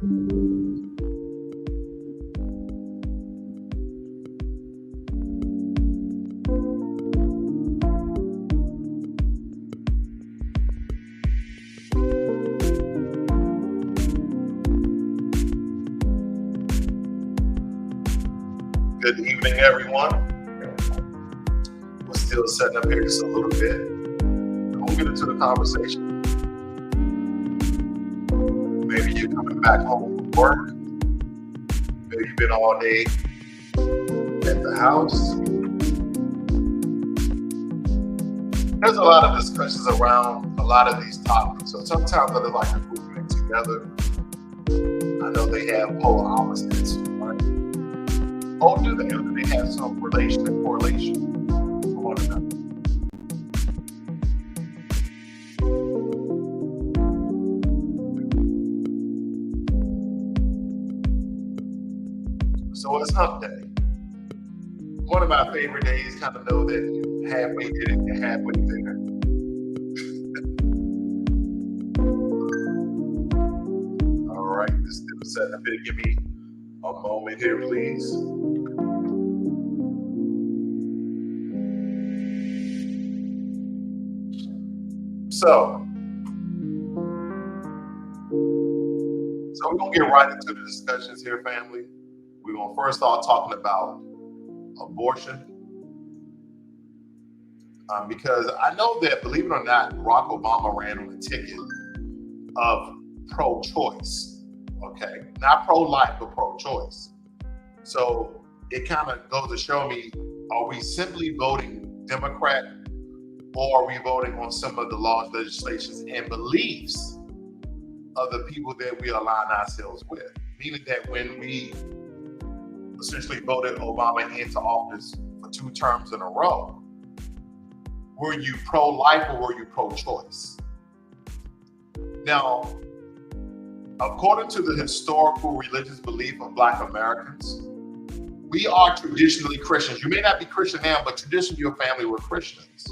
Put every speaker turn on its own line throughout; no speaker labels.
Good evening, everyone. We're still setting up here just a little bit. We'll get into the conversation. Maybe you're coming back home from work. Maybe you've been all day at the house. There's a lot of discussions around a lot of these topics. So sometimes I like to group them together. I know they have polar opposites, right? Oh, do they? Or do they have some relation and correlation to one another? So it's hump day. One of my favorite days, kind of know that you halfway did it, you're halfway there. All right, just setting up here. Give me a moment here, please. So we're going to get right into the discussions here, family. We're going to first start talking about abortion. Because I know that, believe it or not, Barack Obama ran on a ticket of pro-choice, okay? Not pro-life, but pro-choice. So it kind of goes to show me, are we simply voting Democrat, or are we voting on some of the laws, legislations, and beliefs of the people that we align ourselves with? Meaning that when we essentially voted Obama into office for 2 terms in a row, were you pro-life or were you pro-choice? Now, according to the historical religious belief of Black Americans, we are traditionally Christians. You may not be Christian now, but traditionally your family were Christians.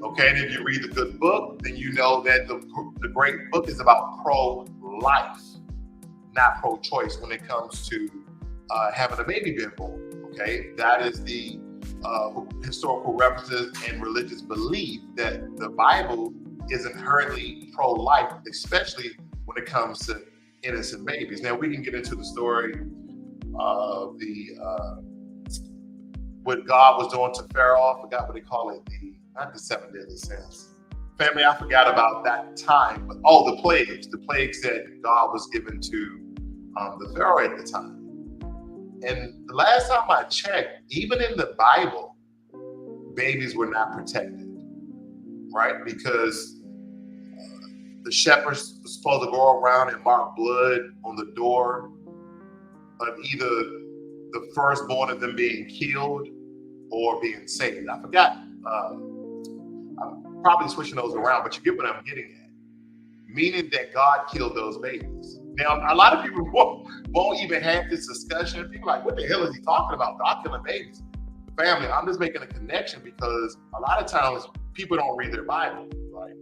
Okay, and if you read the good book, then you know that the great book is about pro-life, not pro-choice when it comes to having a baby being born. Okay, that is the historical references and religious belief that the Bible is inherently pro-life, especially when it comes to innocent babies. Now we can get into the story of what God was doing to Pharaoh. I forgot what they call it, not the 7 deadly sins. Family, I forgot about that time. But the plagues that God was given to the Pharaoh at the time. And the last time I checked, even in the Bible, babies were not protected, right? Because the shepherds were supposed to go around and mark blood on the door of either the firstborn of them being killed or being saved. I forgot. I'm probably switching those around, but you get what I'm getting at. Meaning that God killed those babies. Now, a lot of people won't even have this discussion. People are like, what the hell is he talking about? God killing babies. Family, I'm just making a connection because a lot of times people don't read their Bible, right?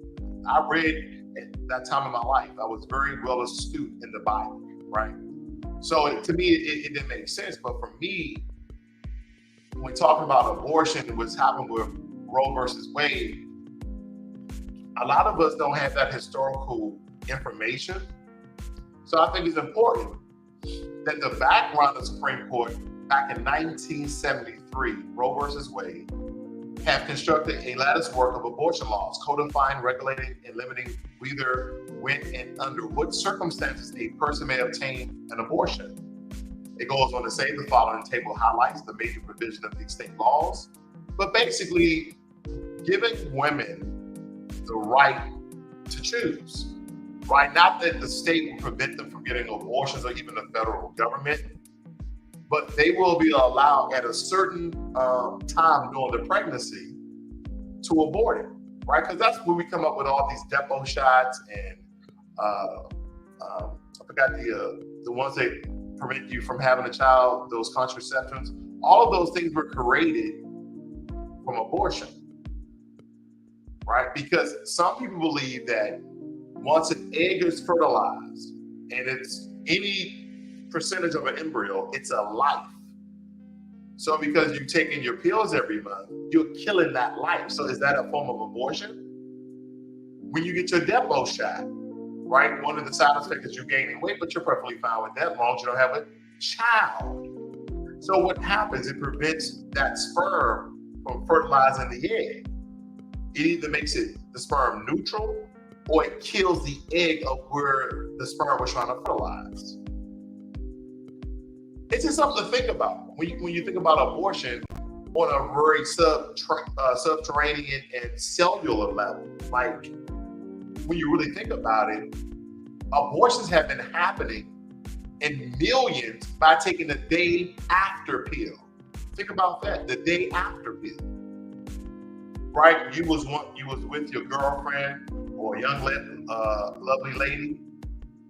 I read at that time in my life. I was very well astute in the Bible, right? So to me, it didn't make sense. But for me, when we're talking about abortion and what's happened with Roe versus Wade, a lot of us don't have that historical information. So I think it's important that the background of the Supreme Court back in 1973, Roe versus Wade, have constructed a lattice work of abortion laws, codifying, regulating, and limiting whether, when, and under what circumstances a person may obtain an abortion. It goes on to say the following table highlights the major provision of these state laws, but basically giving women the right to choose, right? Not that the state will prevent them from getting abortions or even the federal government, but they will be allowed at a certain time during the pregnancy to abort it, right? Because that's when we come up with all these depot shots and I forgot the ones that prevent you from having a child, those contraceptions. All of those things were created from abortion, right? Because some people believe that once an egg is fertilized and it's Any percentage of an embryo, it's a life. So because you're taking your pills every month, you're killing that life. So is that a form of abortion? When you get your depot shot, right? One of the side effects is you're gaining weight, but you're perfectly fine with that as long as you don't have a child. So what happens, it prevents that sperm from fertilizing the egg. It either makes it the sperm neutral or it kills the egg of where the sperm was trying to fertilize. It's just something to think about. When you think about abortion on a very subterranean and cellular level, like when you really think about it, abortions have been happening in millions by taking the day after pill. Think about that, the day after pill. Right? You was with your girlfriend or a young lovely lady,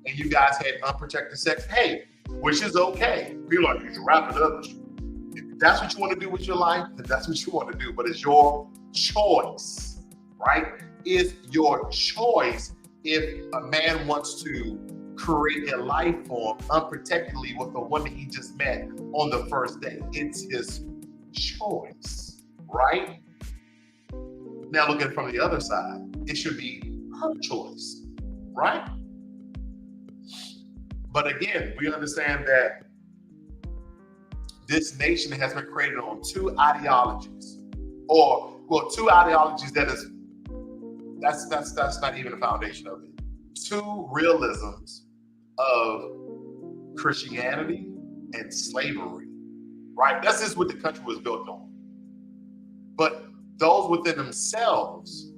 and you guys had unprotected sex. Hey, which is okay. People are like, you should wrap it up. If that's what you want to do with your life, then that's what you want to do. But it's your choice, right? It's your choice if a man wants to create a life form unprotectedly with a woman he just met on the first date. It's his choice, right? Now looking from the other side, it should be her choice, right? But again, we understand that this nation has been created on two ideologies, two ideologies that's not even the foundation of it. Two realisms of Christianity and slavery, right? That's just what the country was built on. But those within themselves,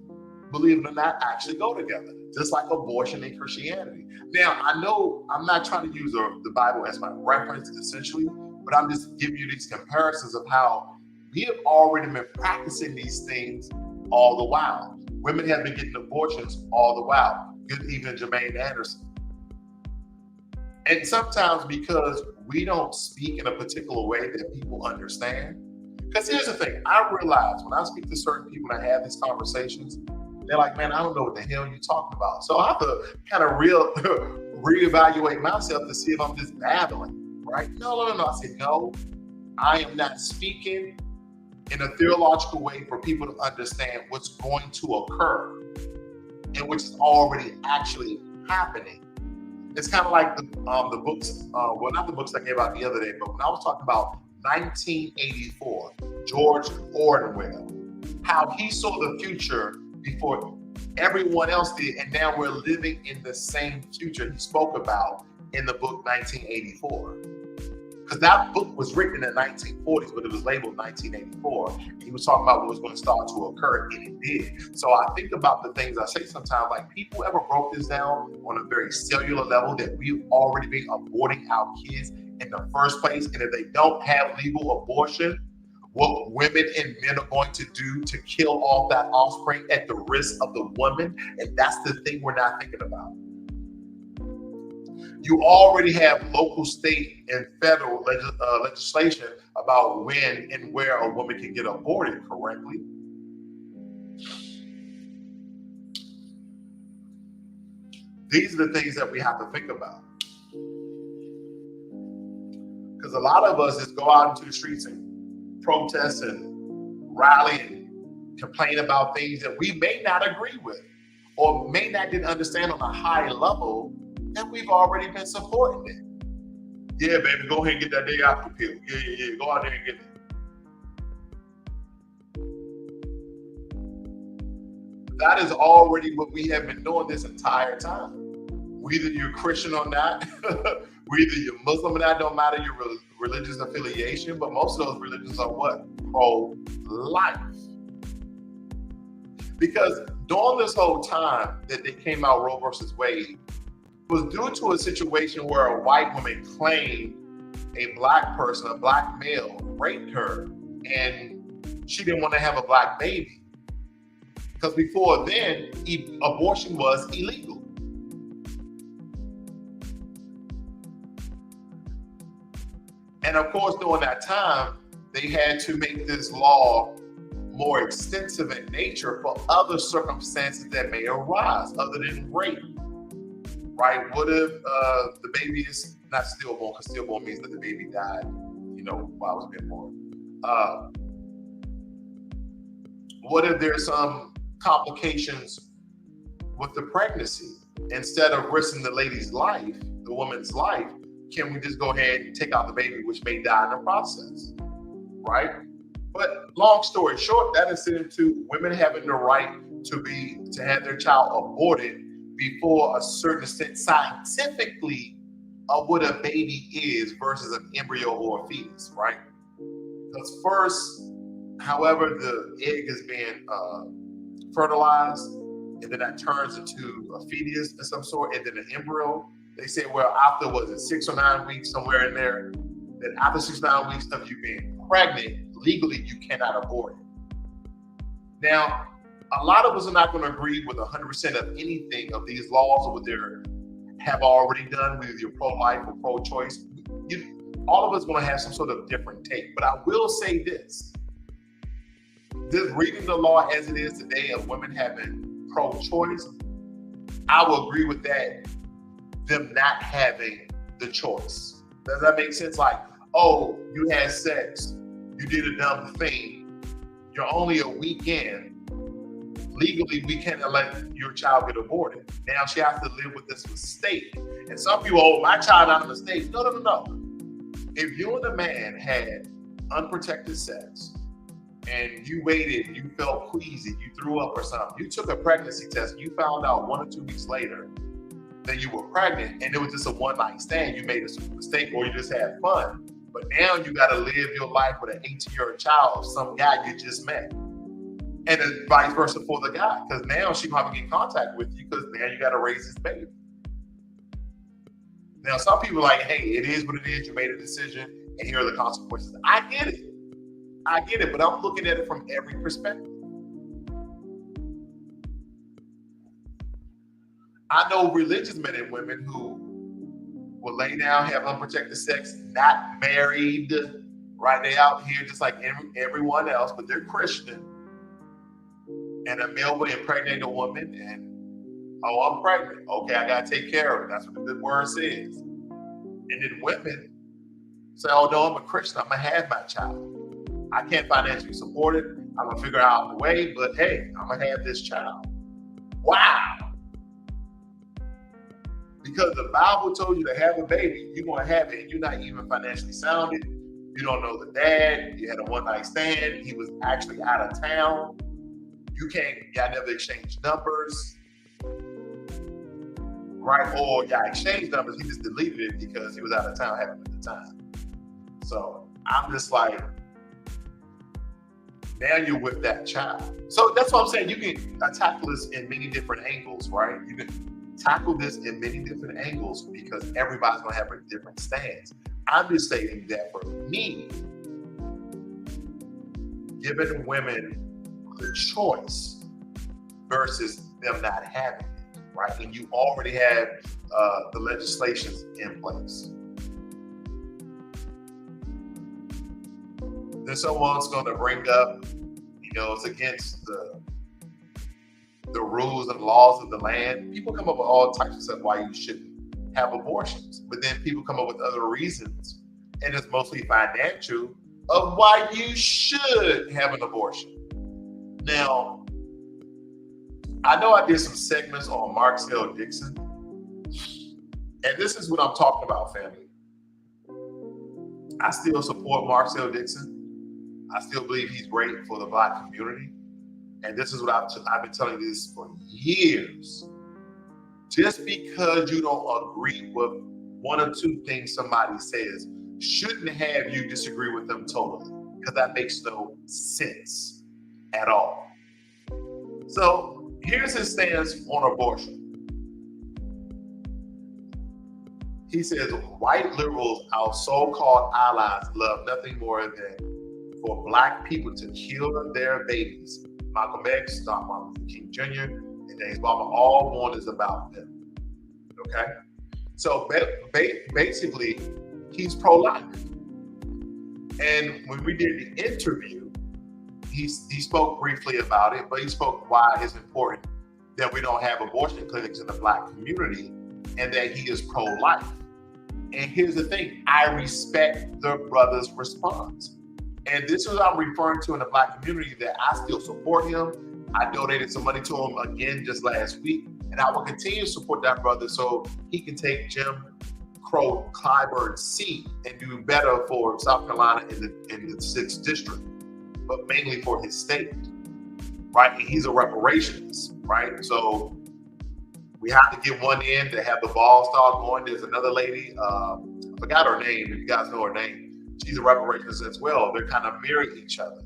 believe it or not, actually go together, just like abortion and Christianity. Now, I know I'm not trying to use the Bible as my reference, essentially, but I'm just giving you these comparisons of how we have already been practicing these things all the while. Women have been getting abortions all the while, even Jermaine Anderson. And sometimes because we don't speak in a particular way that people understand. Because here's the thing, I realize when I speak to certain people and I have these conversations, they're like, man, I don't know what the hell you're talking about. So I have to kind of reevaluate myself to see if I'm just babbling, right? No. I said, no, I am not speaking in a theological way for people to understand what's going to occur and which is already actually happening. It's kind of like the books, well, not the books I gave out the other day, but when I was talking about 1984, George Orwell, how he saw the future before everyone else did, and now we're living in the same future he spoke about in the book 1984. Because that book was written in the 1940s, but it was labeled 1984. And he was talking about what was going to start to occur, and it did. So I think about the things I say sometimes, like people ever broke this down on a very cellular level that we've already been aborting our kids in the first place. And if they don't have legal abortion, what women and men are going to do to kill off that offspring at the risk of the woman. And that's the thing we're not thinking about. You already have local, state, and federal legislation about when and where a woman can get aborted correctly. These are the things that we have to think about. Because a lot of us just go out into the streets and protest and rally and complain about things that we may not agree with or may not didn't understand on a high level, and we've already been supporting it. Yeah, baby, go ahead and get that day after pill. Yeah. Go out there and get it. That is already what we have been doing this entire time. Whether you're Christian or not, whether you're Muslim or not, don't matter your religious affiliation, but most of those religions are what? Pro-life. Because during this whole time that they came out Roe versus Wade, was due to a situation where a white woman claimed a black person, a black male, raped her, and she didn't want to have a black baby. Because before then, abortion was illegal. And of course, during that time, they had to make this law more extensive in nature for other circumstances that may arise other than rape. right? What if the baby is not stillborn, because stillborn means that the baby died, while it was being born. What if there's some complications with the pregnancy? Instead of risking the lady's life, the woman's life, can we just go ahead and take out the baby, which may die in the process, right? But long story short, that is into women having the right to have their child aborted before a certain extent scientifically of what a baby is versus an embryo or a fetus, right? Because first, however, the egg is being fertilized, and then that turns into a fetus of some sort, and then an embryo. They say, well, after, 6 or 9 weeks, somewhere in there, that after 6 or 9 weeks of you being pregnant, legally, you cannot abort it. Now, a lot of us are not going to agree with 100% of anything of these laws or what they have already done, whether you're pro-life or pro-choice. All of us are going to have some sort of different take. But I will say this. Just reading the law as it is today of women having pro-choice, I will agree with that, them not having the choice. Does that make sense? Like, oh, you had sex, you did a dumb thing, you're only a week in, legally we can't let your child get aborted. Now she has to live with this mistake. And some people, oh, my child not a mistake. No. If you and a man had unprotected sex, and you waited, you felt queasy, you threw up or something, you took a pregnancy test, and you found out 1 or 2 weeks later that you were pregnant, and it was just a one-night stand, you made a mistake or you just had fun. But now you got to live your life with an 18-year-old child of some guy you just met. And then vice versa for the guy, because now she might get in contact with you because now you got to raise this baby. Now, some people are like, hey, it is what it is. You made a decision, and here are the consequences. I get it, but I'm looking at it from every perspective. I know religious men and women who will lay down, have unprotected sex, not married, right? They out here just like everyone else, but they're Christian. And a male will impregnate a woman, and, oh, I'm pregnant. Okay, I got to take care of it. That's what the good word says. And then women say, oh, no, I'm a Christian. I'm going to have my child. I can't financially support it. I'm going to figure out the way, but hey, I'm going to have this child. Wow. Because the Bible told you to have a baby, you're going to have it, and you're not even financially sounded. You don't know the dad. You had a one-night stand. He was actually out of town. Y'all never exchanged numbers, right? Or y'all exchanged numbers, he just deleted it because he was out of town having a good time. So I'm just like, now you're with that child. So that's what I'm saying. You can tackle this in many different angles, right? You can tackle this in many different angles because everybody's going to have a different stance. I'm just stating that for me, giving women the choice versus them not having it, right? And you already have the legislations in place. Then someone's going to bring up, it's against the rules and laws of the land. People come up with all types of stuff why you shouldn't have abortions, but then people come up with other reasons, and it's mostly financial, of why you should have an abortion. Now, I know I did some segments on Marcel Dixon, and this is what I'm talking about, family. I still support Marcel Dixon. I still believe he's great for the Black community. And this is what I've been telling you this for years. Just because you don't agree with 1 or 2 things somebody says shouldn't have you disagree with them totally, because that makes no sense at all. So here's his stance on abortion. He says, white liberals, our so-called allies, love nothing more than for Black people to kill their babies. Malcolm X, Dr. Martin Luther King Jr., and James Baldwin, all one is about them. Okay? So basically, he's pro-life. And when we did the interview, he spoke briefly about it, but he spoke why it's important that we don't have abortion clinics in the Black community and that he is pro-life. And here's the thing, I respect the brother's response. And this is what I'm referring to in the Black community, that I still support him. I donated some money to him again just last week, and I will continue to support that brother so he can take Jim Crow Clyburn's seat and do better for South Carolina in the 6th district, but mainly for his state, right? And he's a reparationist, right? So we have to get one in to have the ball start going. There's another lady, I forgot her name, if you guys know her name. She's a reparationist as well. They're kind of mirroring each other.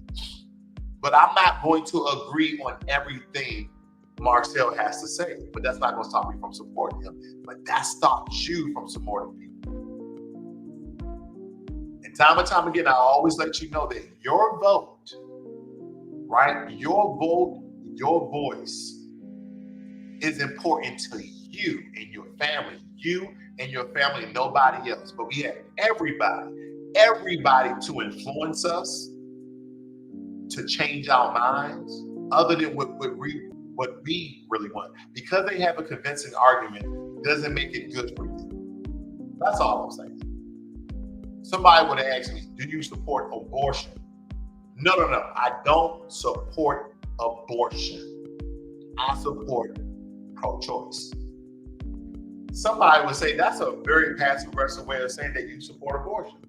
But I'm not going to agree on everything Marcel has to say, but that's not going to stop me from supporting him. But that stops you from supporting people. And time again, I always let you know that your vote, right? Your vote, your voice is important to you and your family. You and your family, and nobody else. But we have everybody to influence us, to change our minds, other than what we really want. Because they have a convincing argument doesn't make it good for you. That's all I'm saying. Somebody would have asked me, do you support abortion? No. I don't support abortion. I support pro-choice. Somebody would say that's a very passive-aggressive way of saying that you support abortion.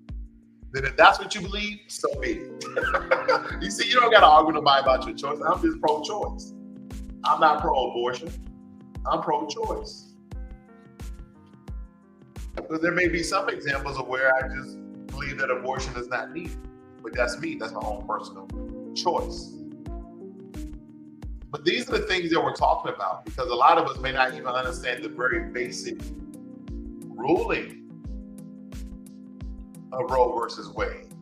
Then if that's what you believe, so be it. You see, you don't got to argue with nobody about your choice. I'm just pro-choice. I'm not pro-abortion. I'm pro-choice. But there may be some examples of where I just believe that abortion is not needed. But that's me. That's my own personal choice. But these are the things that we're talking about, because a lot of us may not even understand the very basic ruling of Roe versus Wade.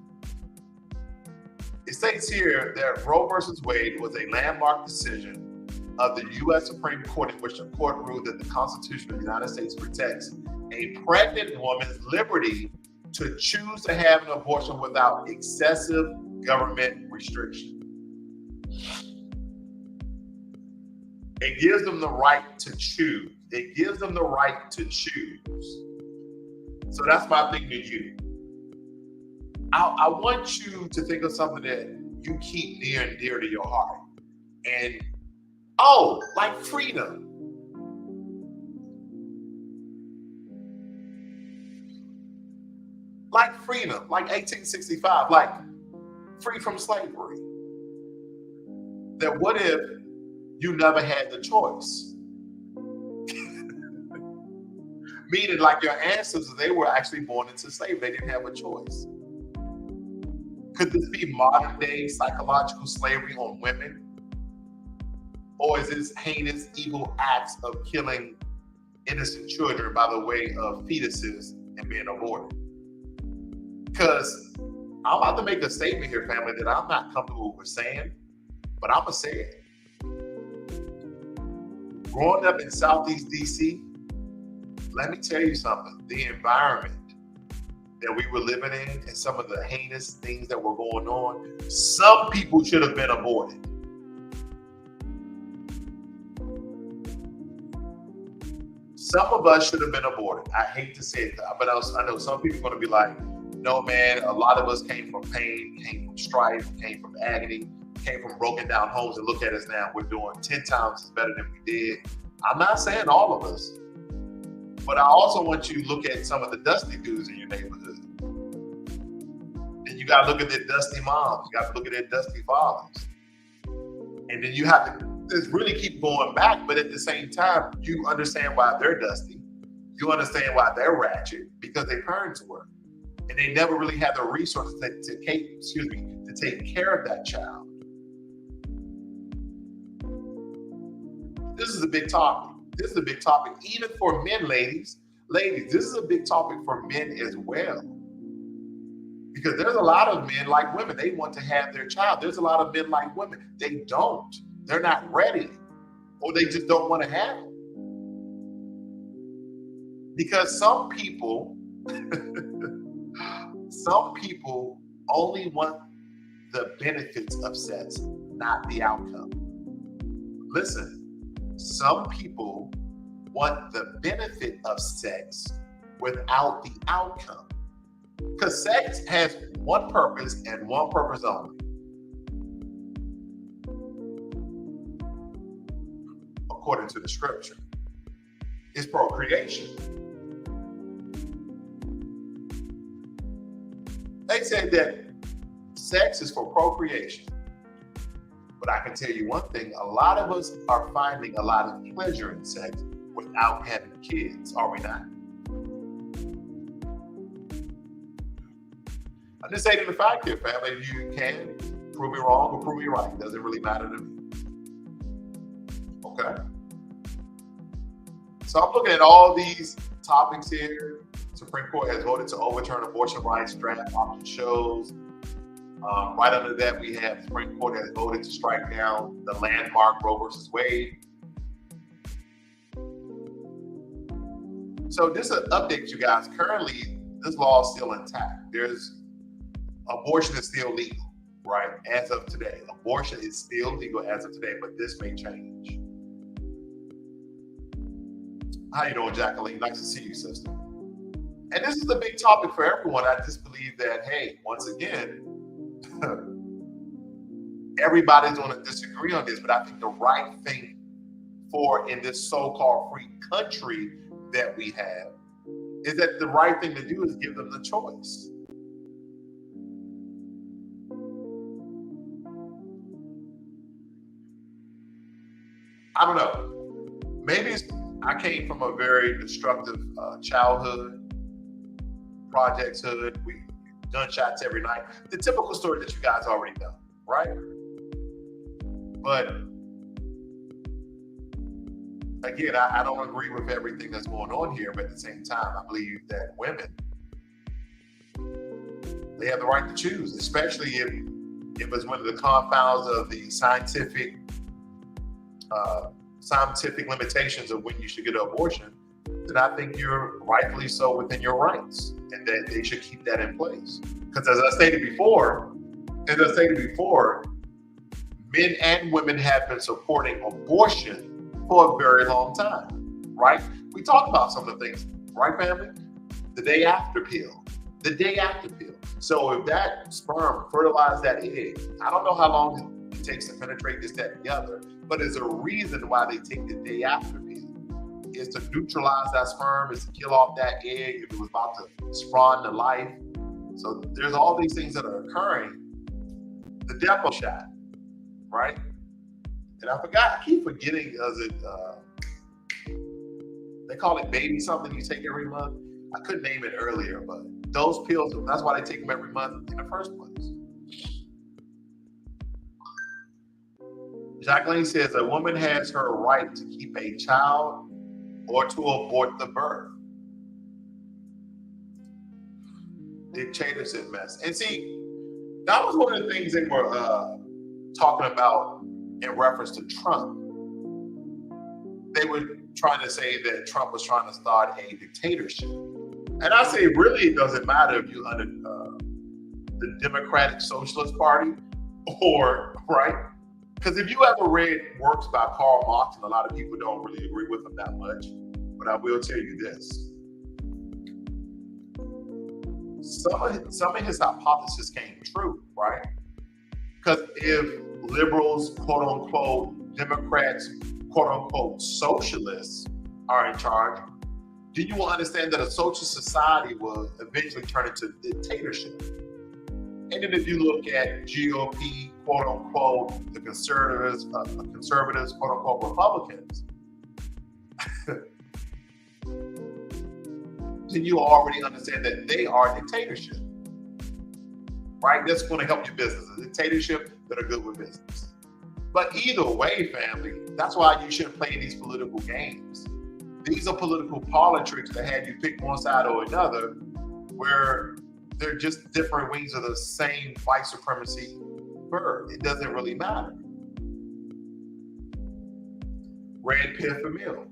It states here that Roe versus Wade was a landmark decision of the U.S. Supreme Court in which the court ruled that the Constitution of the United States protects a pregnant woman's liberty to choose to have an abortion without excessive government restriction. It gives them the right to choose. It gives them the right to choose. So that's my thing to you. I want you to think of something that you keep near and dear to your heart. And, like freedom. Like freedom, like 1865, like free from slavery. That what if you never had the choice? Meaning like your ancestors, they were actually born into slavery. They didn't have a choice. Could this be modern day psychological slavery on women? Or is this heinous, evil acts of killing innocent children by the way of fetuses and being aborted? Because I'm about to make a statement here, family, that I'm not comfortable with saying, but I'm going to say it. Growing up in Southeast DC, let me tell you something. The environment that we were living in and some of the heinous things that were going on, some people should have been aborted. Some of us should have been aborted. I hate to say it, but I know some people are going to be like, no, man, a lot of us came from pain, came from strife, came from agony, came from broken down homes, and look at us now. We're doing 10 times as better than we did. I'm not saying all of us, but I also want you to look at some of the dusty dudes in your neighborhood. And you got to look at their dusty moms. You got to look at their dusty fathers. And then you have to just really keep going back, but at the same time, you understand why they're dusty. You understand why they're ratchet, because their parents were. And they never really had the resources to take care of that child. This is a big topic. This is a big topic, even for men, ladies. Ladies, this is a big topic for men as well. Because there's a lot of men like women. They want to have their child. There's a lot of men like women. They don't. They're not ready. Or they just don't want to have it. Because some people only want the benefits of sex, not the outcome. Listen, some people want the benefit of sex without the outcome. Because sex has one purpose and one purpose only. According to the scripture, it's procreation. They said that sex is for procreation. But I can tell you one thing, a lot of us are finding a lot of pleasure in sex without having kids, are we not? I'm just stating the fact here, family. You can prove me wrong or prove me right. It doesn't really matter to me. Okay? So I'm looking at all these topics here. Supreme Court has voted to overturn abortion rights, draft option shows. Right under that, we have Supreme Court has voted to strike down the landmark Roe versus Wade. So just an update, you guys. Currently, this law is still intact. Abortion is still legal, right? As of today, abortion is still legal as of today, but this may change. How you doing, Jacqueline? Nice to see you, sister. And this is a big topic for everyone. I just believe that, hey, once again, everybody's going to disagree on this, but I think the right thing in this so-called free country that we have is that the right thing to do is give them the choice. I don't know. Maybe I came from a very destructive childhood, projects hood. We gunshots every night. The typical story that you guys already know, right? But again, I don't agree with everything that's going on here, but at the same time, I believe that women, they have the right to choose, especially if it's one of the confounds of the scientific limitations of when you should get an abortion, then I think you're rightfully so within your rights, and that they should keep that in place. Because as I stated before, men and women have been supporting abortion for a very long time, right? We talked about some of the things, right, family? The day after pill. So if that sperm fertilized that egg, I don't know how long it takes to penetrate this, that, and the other, but there's a reason why they take the day after pill. Is to neutralize that sperm, is to kill off that egg if it was about to spawn to life. So there's all these things that are occurring. The depot shot, right? And I keep forgetting, they call it baby something you take every month. I couldn't name it earlier, but those pills, that's why they take them every month in the first place. Jacqueline says a woman has her right to keep a child or to abort the birth. Dictatorship mess. And see, that was one of the things they were talking about in reference to Trump. They were trying to say that Trump was trying to start a dictatorship. And I say, really, it doesn't matter if you're under the Democratic Socialist Party or, right? Because if you ever read works by Karl Marx, and a lot of people don't really agree with him that much, but I will tell you this. Some of his hypotheses came true, right? Because if liberals, quote unquote, Democrats, quote unquote, socialists are in charge, then you will understand that a social society will eventually turn into dictatorship. And then if you look at GOP, quote unquote, the conservatives, quote unquote, Republicans, then you already understand that they are dictatorship, right? That's going to help your business. A dictatorship that are good with business. But either way, family, that's why you shouldn't play these political games. These are political politics that have you pick one side or another, where they're just different wings of the same white supremacy bird. It doesn't really matter. Red pill for meal.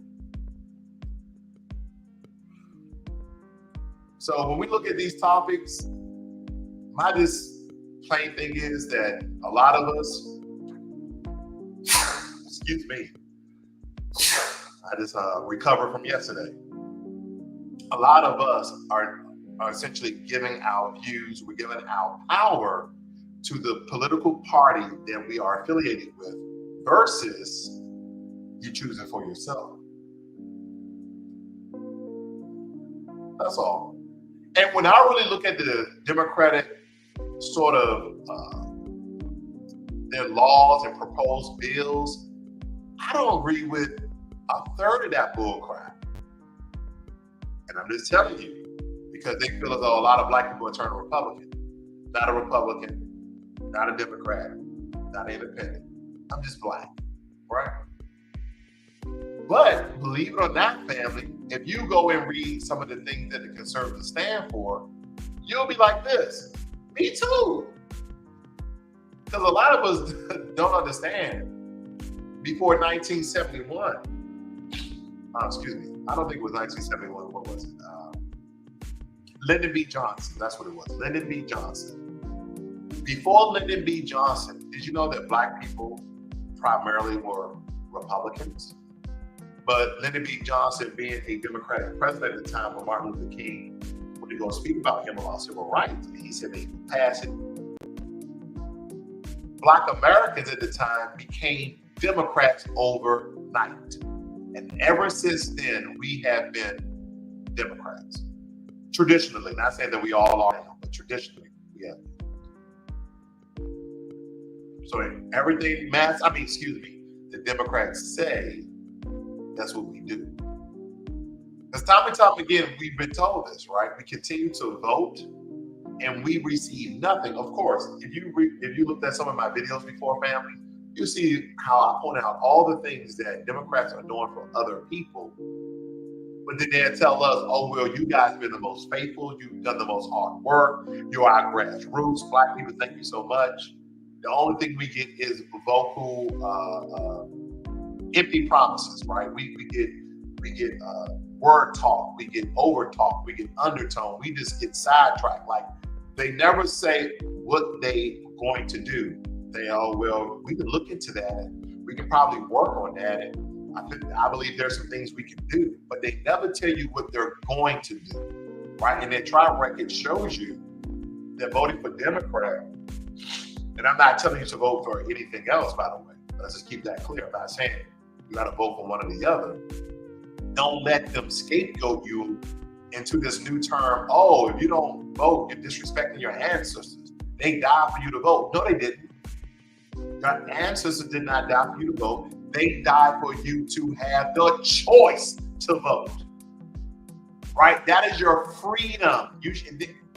So when we look at these topics, my just plain thing is that a lot of us, excuse me, I just recovered from yesterday. A lot of us are essentially giving our views, we're giving our power to the political party that we are affiliated with versus you choosing for yourself. That's all. And when I really look at the Democratic sort of their laws and proposed bills, I don't agree with a third of that bull crap. And I'm just telling you, because they feel as though a lot of black people are turning Republican. Not a Republican, not a Democrat, not independent. I'm just black, right? But believe it or not, family, if you go and read some of the things that the conservatives stand for, you'll be like this. Me too. Because a lot of us don't understand. Before 1971, excuse me, I don't think it was 1971. What was it? Lyndon B. Johnson. That's what it was. Lyndon B. Johnson. Before Lyndon B. Johnson, did you know that black people primarily were Republicans? But Lyndon B. Johnson, being a Democratic president at the time when Martin Luther King, when he was speaking about him about civil rights, he said they would pass it. Black Americans at the time became Democrats overnight. And ever since then, we have been Democrats. Traditionally, not saying that we all are now, but traditionally, we have been. So everything the Democrats say, that's what we do. Because time and time again, we've been told this, right? We continue to vote and we receive nothing. Of course, if you looked at some of my videos before, family, you see how I point out all the things that Democrats are doing for other people. But then they'll tell us, oh, well, you guys have been the most faithful. You've done the most hard work. You're our grassroots. Black people, thank you so much. The only thing we get is vocal, empty promises, right? We get word talk. We get over talk. We get undertone. We just get sidetracked. Like, they never say what they are going to do. They, oh, well, we can look into that. And we can probably work on that. And I believe there's some things we can do, but they never tell you what they're going to do, right? And their trial record shows you that voting for Democrat, and I'm not telling you to vote for anything else, by the way. Let's just keep that clear. I'm not saying you got to vote for one or the other. Don't let them scapegoat you into this new term. Oh, if you don't vote, you're disrespecting your ancestors. They died for you to vote. No, they didn't. Your ancestors did not die for you to vote. They died for you to have the choice to vote, right? That is your freedom.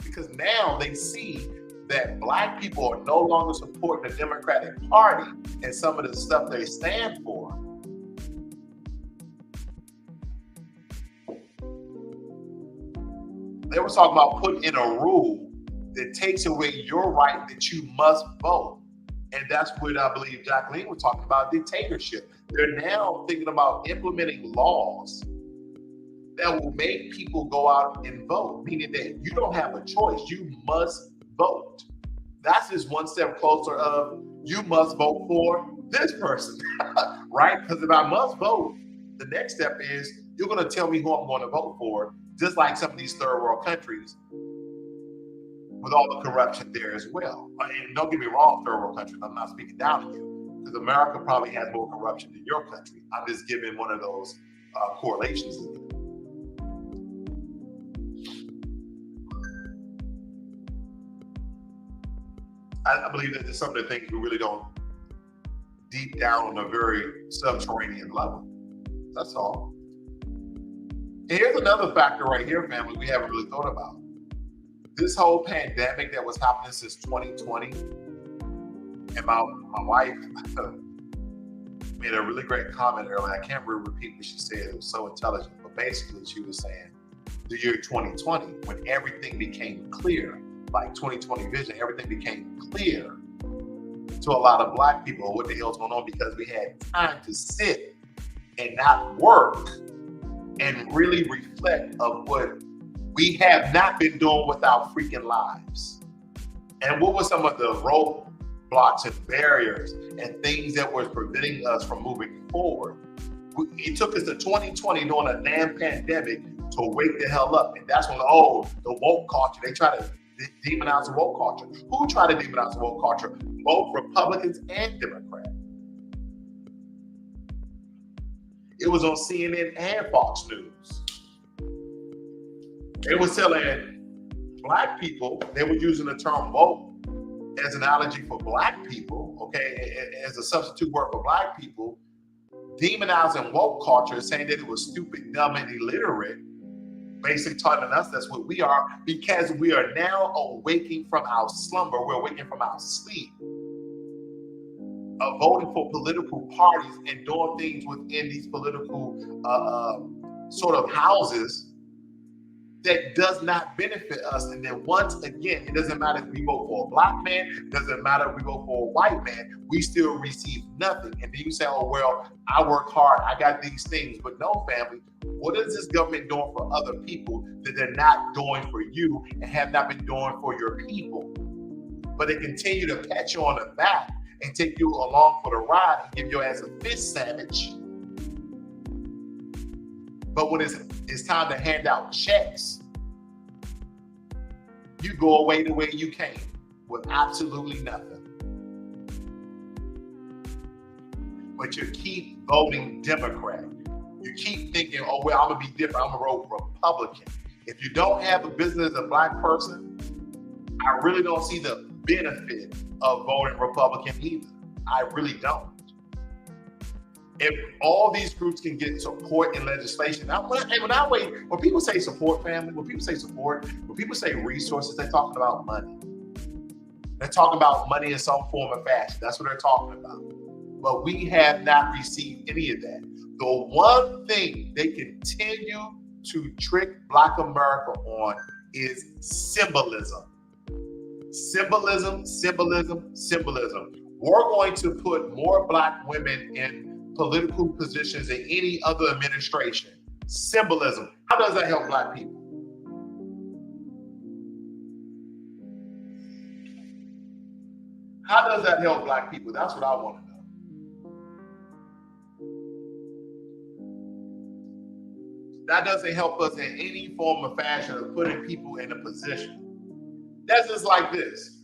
Because now they see that black people are no longer supporting the Democratic Party and some of the stuff they stand for. They were talking about putting in a rule that takes away your right that you must vote. And that's what I believe Jacqueline was talking about, dictatorship. They're now thinking about implementing laws that will make people go out and vote, meaning that you don't have a choice. You must vote. That's just one step closer of you must vote for this person, right? Because if I must vote, the next step is you're going to tell me who I'm going to vote for, just like some of these third world countries with all the corruption there as well. And don't get me wrong, third world countries, I'm not speaking down to you, because America probably has more corruption than your country. I'm just giving one of those correlations in here. I believe that there's some of the things we really don't deep down on a very subterranean level. That's all. And here's another factor right here, family, we haven't really thought about. This whole pandemic that was happening since 2020, and my wife made a really great comment earlier. I can't really repeat what she said. It was so intelligent. But basically, she was saying the year 2020, when everything became clear, like 2020 vision, everything became clear to a lot of black people what the hell's going on, because we had time to sit and not work and really reflect of what we have not been doing with our freaking lives. And what were some of the roadblocks and barriers and things that were preventing us from moving forward? It took us to 2020 during a damn pandemic to wake the hell up. And that's when, the woke culture, they try to demonize the woke culture. Who tried to demonize the woke culture? Both Republicans and Democrats. It was on CNN and Fox News. They were telling black people, they were using the term woke as an analogy for black people, okay, as a substitute word for black people, demonizing woke culture, saying that it was stupid, dumb, and illiterate, basically telling us that's what we are, because we are now awaking from our slumber, we're awaking from our sleep, of voting for political parties and doing things within these political sort of houses that does not benefit us. And then once again, it doesn't matter if we vote for a black man, it doesn't matter if we vote for a white man, we still receive nothing. And then you say, oh, well, I work hard, I got these things. But no, family, what is this government doing for other people that they're not doing for you and have not been doing for your people? But they continue to pat you on the back and take you along for the ride and give your ass a fist sandwich. But when it's time to hand out checks, you go away the way you came with absolutely nothing. But you keep voting Democrat. You keep thinking, oh, well, I'm going to be different. I'm going to vote Republican. If you don't have a business as a black person, I really don't see the benefit of voting Republican either. I really don't. If all these groups can get support in legislation, when people say support, family, when people say resources, they're talking about money. They're talking about money in some form or fashion. That's what they're talking about. But we have not received any of that. The one thing they continue to trick Black America on is symbolism. Symbolism, symbolism, symbolism. We're going to put more Black women in political positions than any other administration. Symbolism. How does that help Black people? How does that help Black people? That's what I want to know. That doesn't help us in any form or fashion of putting people in a position. That's just like this.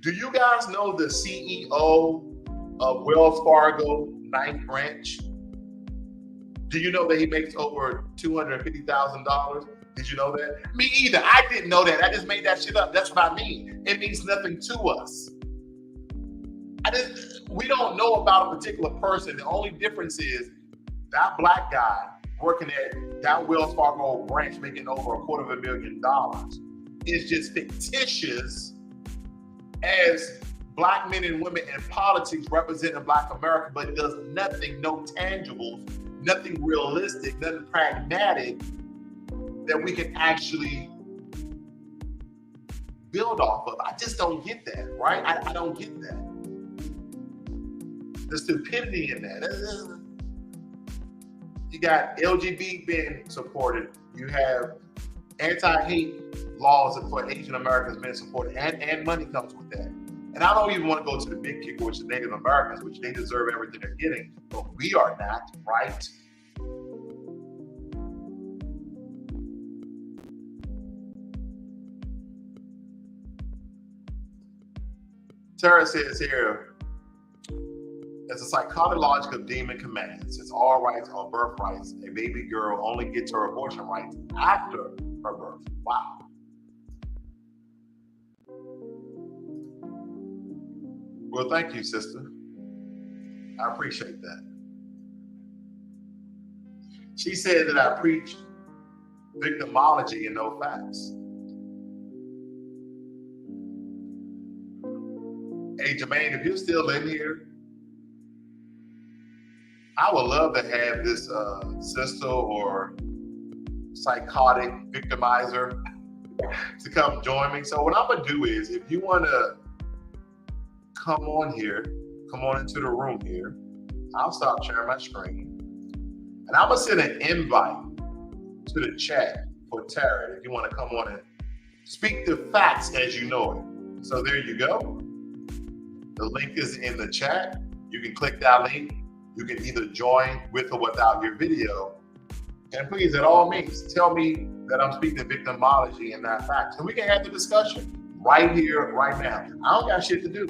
Do you guys know the CEO of Wells Fargo, Knight Branch? Do you know that he makes over $250,000? Did you know that? Me either. I didn't know that. I just made that shit up. That's what I mean. It means nothing to us. We don't know about a particular person. The only difference is that Black guy working at that Wells Fargo branch making over $250,000 is just fictitious as Black men and women in politics representing Black America, but it does nothing, no tangibles, nothing realistic, nothing pragmatic that we can actually build off of. I just don't get that, right? I don't get that. The stupidity in that. You got LGBT being supported. You have anti-hate laws for Asian Americans being supported, and money comes with that. And I don't even want to go to the big kicker, which is Native Americans, which they deserve everything they're getting, but we are not, right? Tara says here, as a psychotic logic of demon commands, since all rights are birthrights, a baby girl only gets her abortion rights after her birth. Wow. Well, thank you, sister. I appreciate that. She said that I preach victimology and no facts. Hey, Jermaine, if you're still in here, I would love to have this sister or psychotic victimizer to come join me. So what I'm gonna do is, if you wanna come on into the room here, I'll stop sharing my screen. And I'm gonna send an invite to the chat for Tara if you wanna come on and speak the facts as you know it. So there you go. The link is in the chat. You can click that link You can either join with or without your video. And please, at all means, tell me that I'm speaking victimology and not facts. And we can have the discussion right here, right now. I don't got shit to do.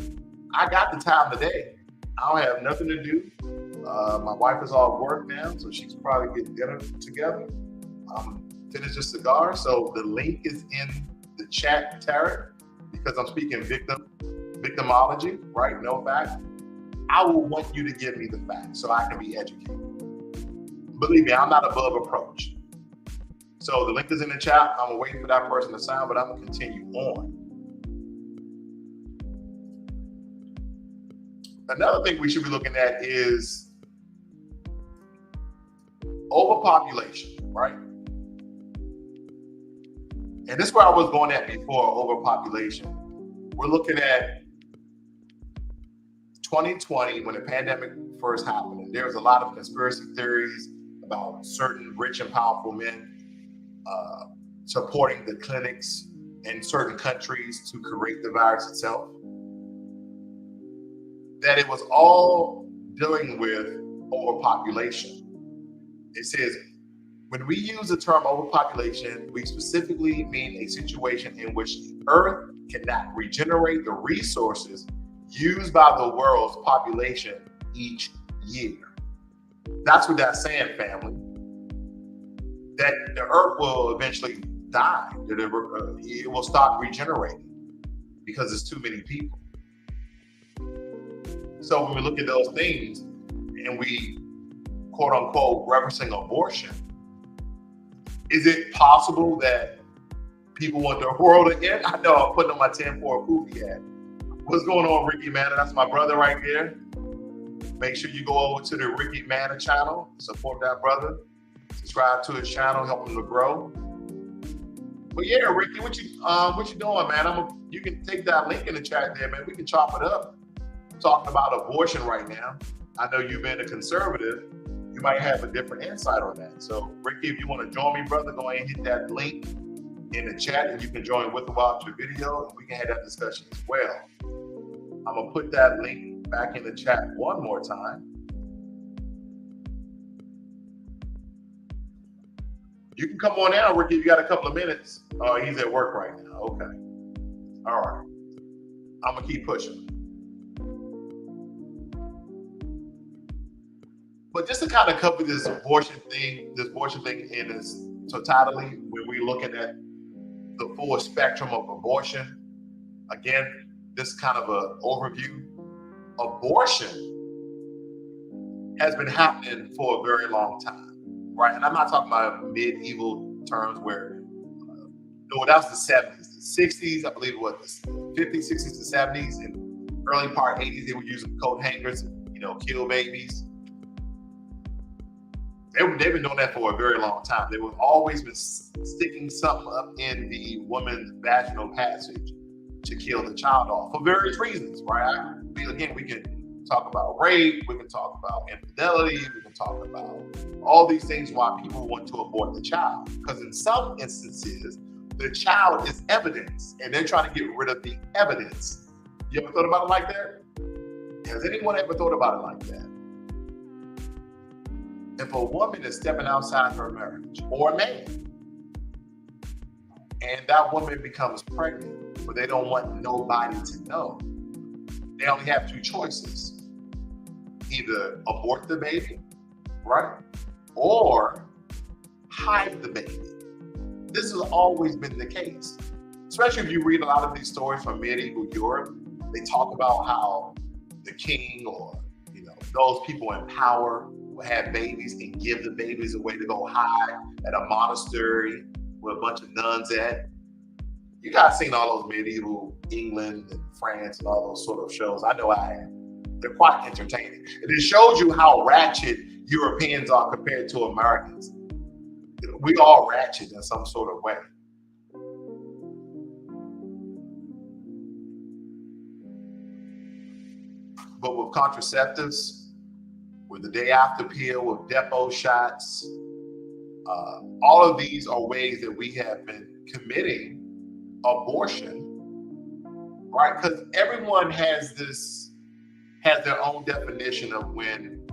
I got the time today. I don't have nothing to do. My wife is all at work now, so she's probably getting dinner together. Finished a cigar. So the link is in the chat, Tarek, because I'm speaking victimology, right? No facts. I will want you to give me the facts so I can be educated. Believe me, I'm not above approach. So the link is in the chat. I'm waiting for that person to sign, but I'm gonna continue on. Another thing we should be looking at is overpopulation, right? And this is where I was going at before, overpopulation. We're looking at 2020 when the pandemic first happened, and there was a lot of conspiracy theories about certain rich and powerful men supporting the clinics in certain countries to create the virus itself. That it was all dealing with overpopulation. It says, when we use the term overpopulation, we specifically mean a situation in which the earth cannot regenerate the resources used by the world's population each year. That's what that's saying, family. That the earth will eventually die, that it will stop regenerating because there's too many people. So when we look at those things and we quote unquote referencing abortion, is it possible that people want the world to end? I know I'm putting on my 10-4 goofy hat. What's going on, Ricky Manna? That's my brother right there. Make sure you go over to the Ricky Manna channel, support that brother, subscribe to his channel, help him to grow. But yeah, Ricky, what you doing, man? You can take that link in the chat there, man. We can chop it up. I'm talking about abortion right now. I know you've been a conservative. You might have a different insight on that. So, Ricky, if you want to join me, brother, go ahead and hit that link in the chat, and you can join with or without your video, and we can have that discussion as well. I'm gonna put that link back in the chat one more time. You can come on now, Ricky, if you got a couple of minutes. Oh, he's at work right now. Okay. All right. I'm gonna keep pushing. But just to kind of cover this abortion thing in its totality, when we're looking at the full spectrum of abortion, again, this kind of an overview. Abortion has been happening for a very long time, right? And I'm not talking about medieval terms where, no, that was the 70s, the 60s, I believe it was the 50s, 60s, the 70s, and early part 80s, they were using coat hangers, kill babies. They've been doing that for a very long time. They have always been sticking something up in the woman's vaginal passage to kill the child off for various reasons, right? Again, we can talk about rape, we can talk about infidelity, we can talk about all these things why people want to abort the child. Because in some instances, the child is evidence, and they're trying to get rid of the evidence. You ever thought about it like that? Has anyone ever thought about it like that? If a woman is stepping outside her marriage, or a man, and that woman becomes pregnant, but they don't want nobody to know, they only have two choices. Either abort the baby, right? Or hide the baby. This has always been the case. Especially if you read a lot of these stories from medieval Europe, they talk about how the king or those people in power will have babies and give the babies away to go hide at a monastery where a bunch of nuns at. You guys seen all those medieval England and France and all those sort of shows. I know I have. They're quite entertaining. And it shows you how ratchet Europeans are compared to Americans. We all ratchet in some sort of way. But with contraceptives, with the day after pill, with depot shots, all of these are ways that we have been committing abortion, right? Because everyone has their own definition of when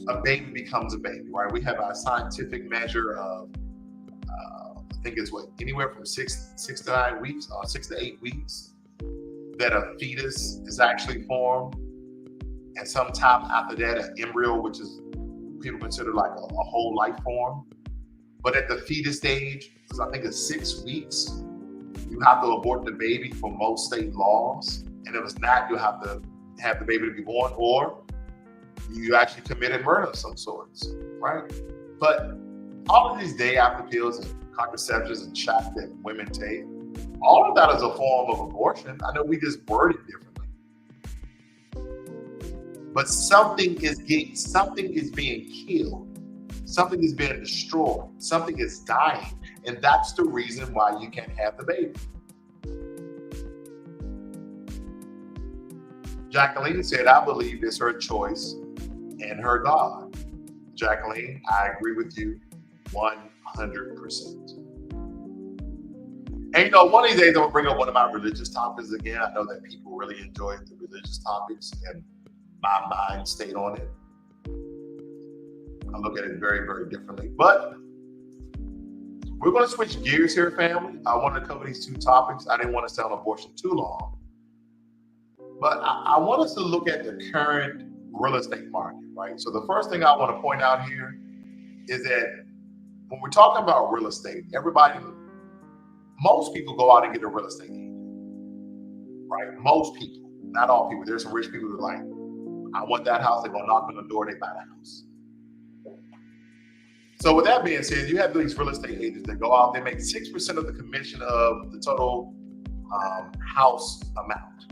a baby becomes a baby, right? We have our scientific measure of, I think it's anywhere from 6 to 9 weeks, or 6 to 8 weeks, that a fetus is actually formed. And sometime after that, an embryo, which is people consider like a whole life form. But at the fetus stage, because I think it's 6 weeks, you have to abort the baby for most state laws. And if it's not, you have to have the baby to be born, or you actually committed murder of some sorts, right? But all of these day after pills and contraceptives and shots that women take, all of that is a form of abortion. I know we just word it differently. But something is being killed. Something is being destroyed. Something is dying. And that's the reason why you can't have the baby. Jacqueline said, I believe it's her choice and her God. Jacqueline, I agree with you 100%. And you know, one of these days I'm gonna bring up one of my religious topics again. I know that people really enjoy the religious topics, and my mind stayed on it. I look at it very, very differently. But we're going to switch gears here, family. I wanted to cover these two topics. I didn't want to stay on abortion too long. But I want us to look at the current real estate market, right? So the first thing I want to point out here is that when we're talking about real estate, most people go out and get a real estate agent, right? Most people, not all people. There's some rich people who are like, I want that house. They're going to knock on the door, they buy the house. So with that being said, you have these real estate agents that go out, they make 6% of the commission of the total house amount.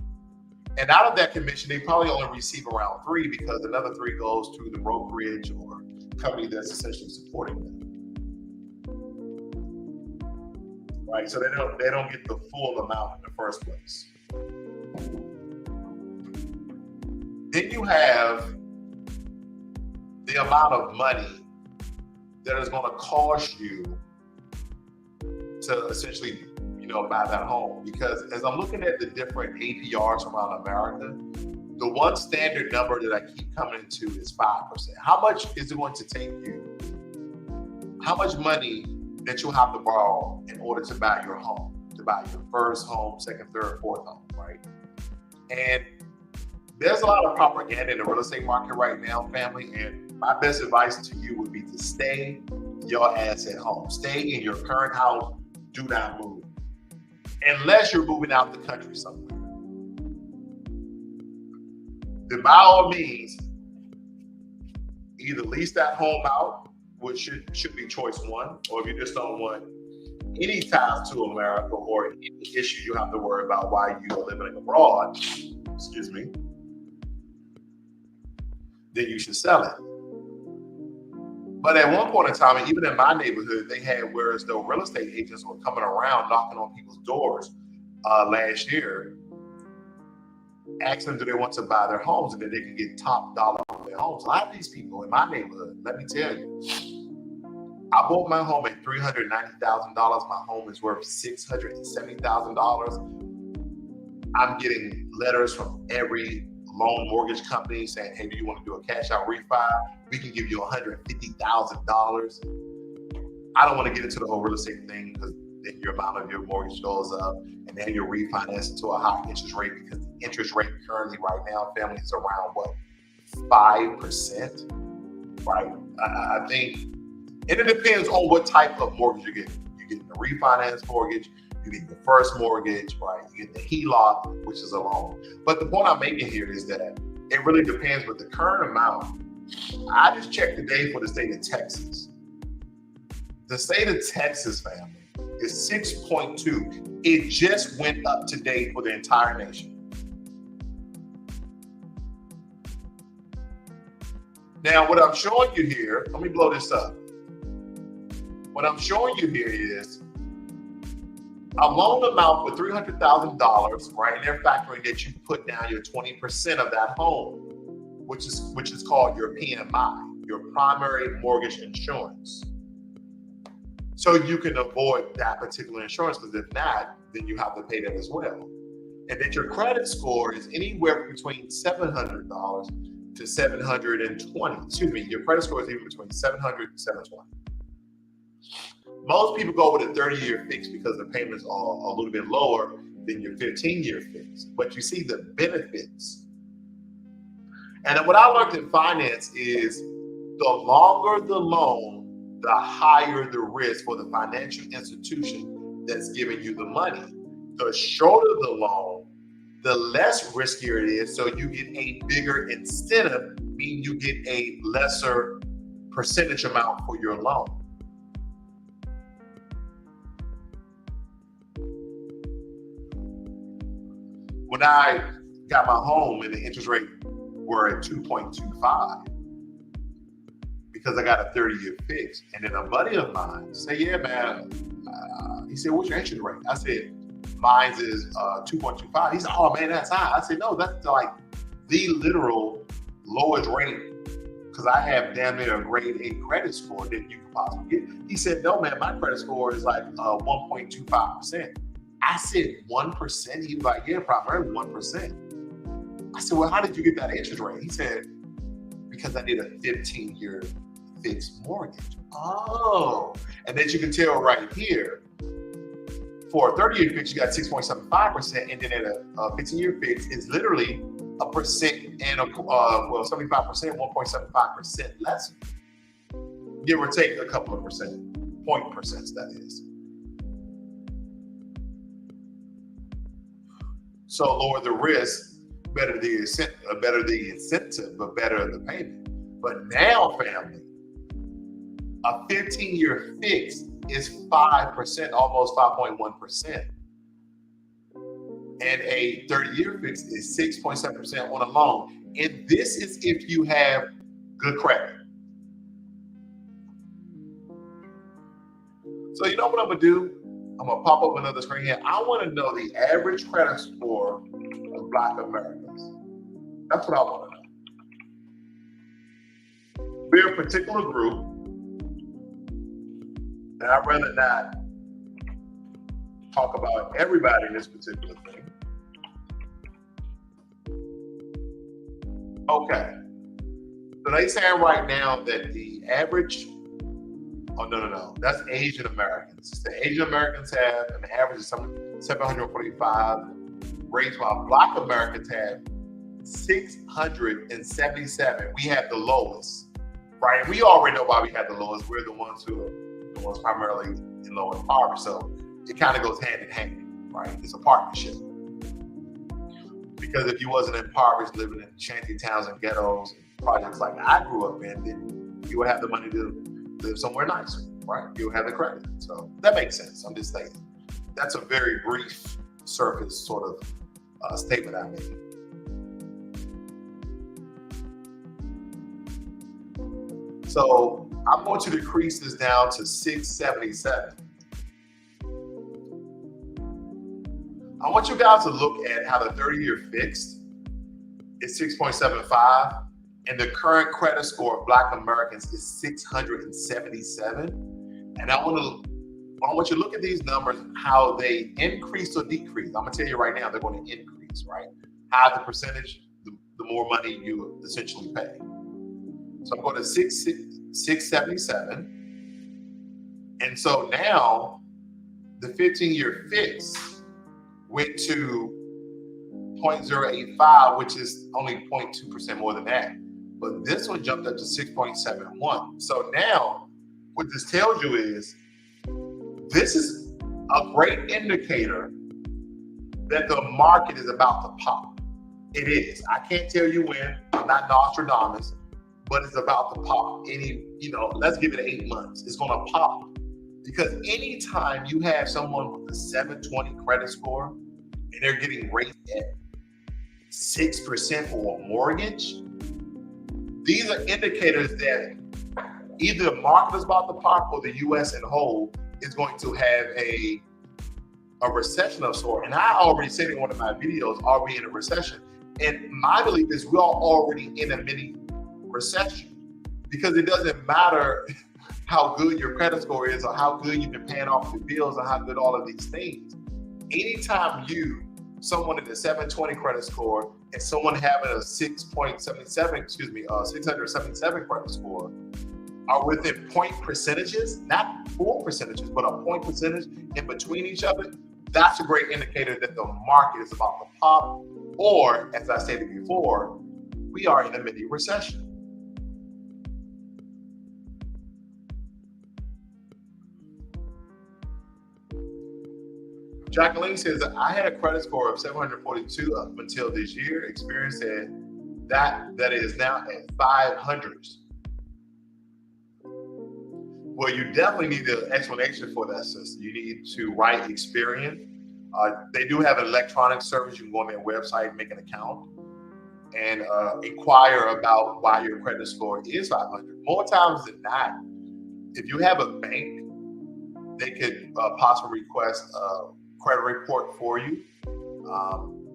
And out of that commission, they probably only receive around 3, because another 3 goes to the brokerage or company that's essentially supporting them. Right? So they don't get the full amount in the first place. Then you have the amount of money that is going to cost you to essentially, buy that home. Because as I'm looking at the different APRs around America, the one standard number that I keep coming into is 5%. How much is it going to take you? How much money that you'll have to borrow in order to buy your home, to buy your first home, second, third, fourth home, right? And there's a lot of propaganda in the real estate market right now, family, and my best advice to you would be to stay your ass at home. Stay in your current house. Do not move. Unless you're moving out the country somewhere. Then by all means, either lease that home out, which should be choice one, or if you just don't want any ties to America or any issue you have to worry about while you're living abroad, then you should sell it. But at one point in time, and even in my neighborhood, they had whereas though real estate agents were coming around knocking on people's doors last year, asking them do they want to buy their homes and then they can get top dollar on their homes. A lot of these people in my neighborhood, let me tell you, I bought my home at $390,000. My home is worth $670,000. I'm getting letters from every loan mortgage company saying, hey, do you want to do a cash out refi? We can give you $150,000. I don't want to get into the whole real estate thing because then your amount of your mortgage goes up and then you're refinancing to a high interest rate, because the interest rate currently right now, family, is around 5%, right? I think, and it depends on what type of mortgage you're getting. You're getting a refinance mortgage, you get the first mortgage, right? You get the HELOC, which is a loan. But the point I'm making here is that it really depends. With the current amount, I just checked today for the state of Texas. The state of Texas, family, is 6.2. It just went up today for the entire nation. Now, what I'm showing you here, let me blow this up. What I'm showing you here is a loan amount for $300,000, right? And they're factoring that you put down your 20% of that home, which is called your PMI, your primary mortgage insurance. So you can avoid that particular insurance, because if not, then you have to pay that as well. And then your credit score is anywhere between $700 to 720. Excuse me, your credit score is even between 700 and 720. Most people go with a 30-year fix because the payments are a little bit lower than your 15-year fix, but you see the benefits. And then what I learned in finance is the longer the loan, the higher the risk for the financial institution that's giving you the money. The shorter the loan, the less riskier it is, so you get a bigger incentive, meaning you get a lesser percentage amount for your loan. When I got my home and the interest rate were at 2.25 because I got a 30-year fix, and then a buddy of mine said, yeah, man, he said, what's your interest rate? I said, mine is 2.25. He said, oh man, that's high. I said, no, that's like the literal lowest rate because I have damn near a grade A credit score that you could possibly get. He said, no, man, my credit score is like 1.25%. I said 1%. He was like, yeah, primarily 1%. I said, well, how did you get that interest rate? He said, because I did a 15-year fixed mortgage. Oh, and then you can tell right here, for a 30-year fix, you got 6.75%, and then at a 15-year fix, it's literally a percent and 75%, 1.75% less. Give or take a couple of point percents, that is. So lower the risk, better the incentive, but better the payment. But now, family, a 15-year fix is 5%, almost 5.1%. And a 30-year fix is 6.7% on a loan. And this is if you have good credit. So you know what I'm gonna do? I'm gonna pop up another screen here. I wanna know the average credit score of Black Americans. That's what I wanna know. We're a particular group, and I'd rather not talk about everybody in this particular thing. Okay. So they saying right now that the average, no. That's Asian Americans. The Asian Americans have an average of 745 rates, while Black Americans have 677. We have the lowest, right? And we already know why we have the lowest. We're the ones who are the ones primarily in low and poverty. So it kind of goes hand in hand, right? It's a partnership. Because if you wasn't impoverished, living in shanty towns and ghettos and projects like I grew up in, then you would have the money to live somewhere nicer, right? You would have the credit. So that makes sense. I'm just saying. That's a very brief surface sort of statement I made. So I'm going to decrease this down to 677. I want you guys to look at how the 30-year fixed is 6.75, and the current credit score of Black Americans is 677. And I want you to look at these numbers, how they increase or decrease. I'm gonna tell you right now, they're going to increase, right? Higher the percentage, the more money you essentially pay. So I'm going to 677. And so now the 15-year fix went to 0.085, which is only 0.2% more than that. But this one jumped up to 6.71. So now what this tells you is this is a great indicator that the market is about to pop. It is. I can't tell you when. I'm not Nostradamus, but it's about to pop. Let's give it 8 months. It's going to pop. Because anytime you have someone with a 720 credit score and they're getting rated at 6% for a mortgage, these are indicators that either the market is about to pop or the U.S. in whole is going to have a recession of sort. And I already said in one of my videos, are we in a recession? And my belief is we are already in a mini recession, because it doesn't matter how good your credit score is or how good you've been paying off your bills or how good all of these things. Anytime you someone at a 720 credit score and someone having a 677 credit score are within point percentages, not full percentages, but a point percentage in between each other, that's a great indicator that the market is about to pop, or as I stated before, we are in a mini recession. Jacqueline says, I had a credit score of 742 up until this year, experienced that is now at 500s. Well, you definitely need an explanation for that, sister. You need to write Experian. They do have an electronic service. You can go on their website, make an account, and inquire about why your credit score is 500. More times than not, if you have a bank, they could possibly request a credit report for you.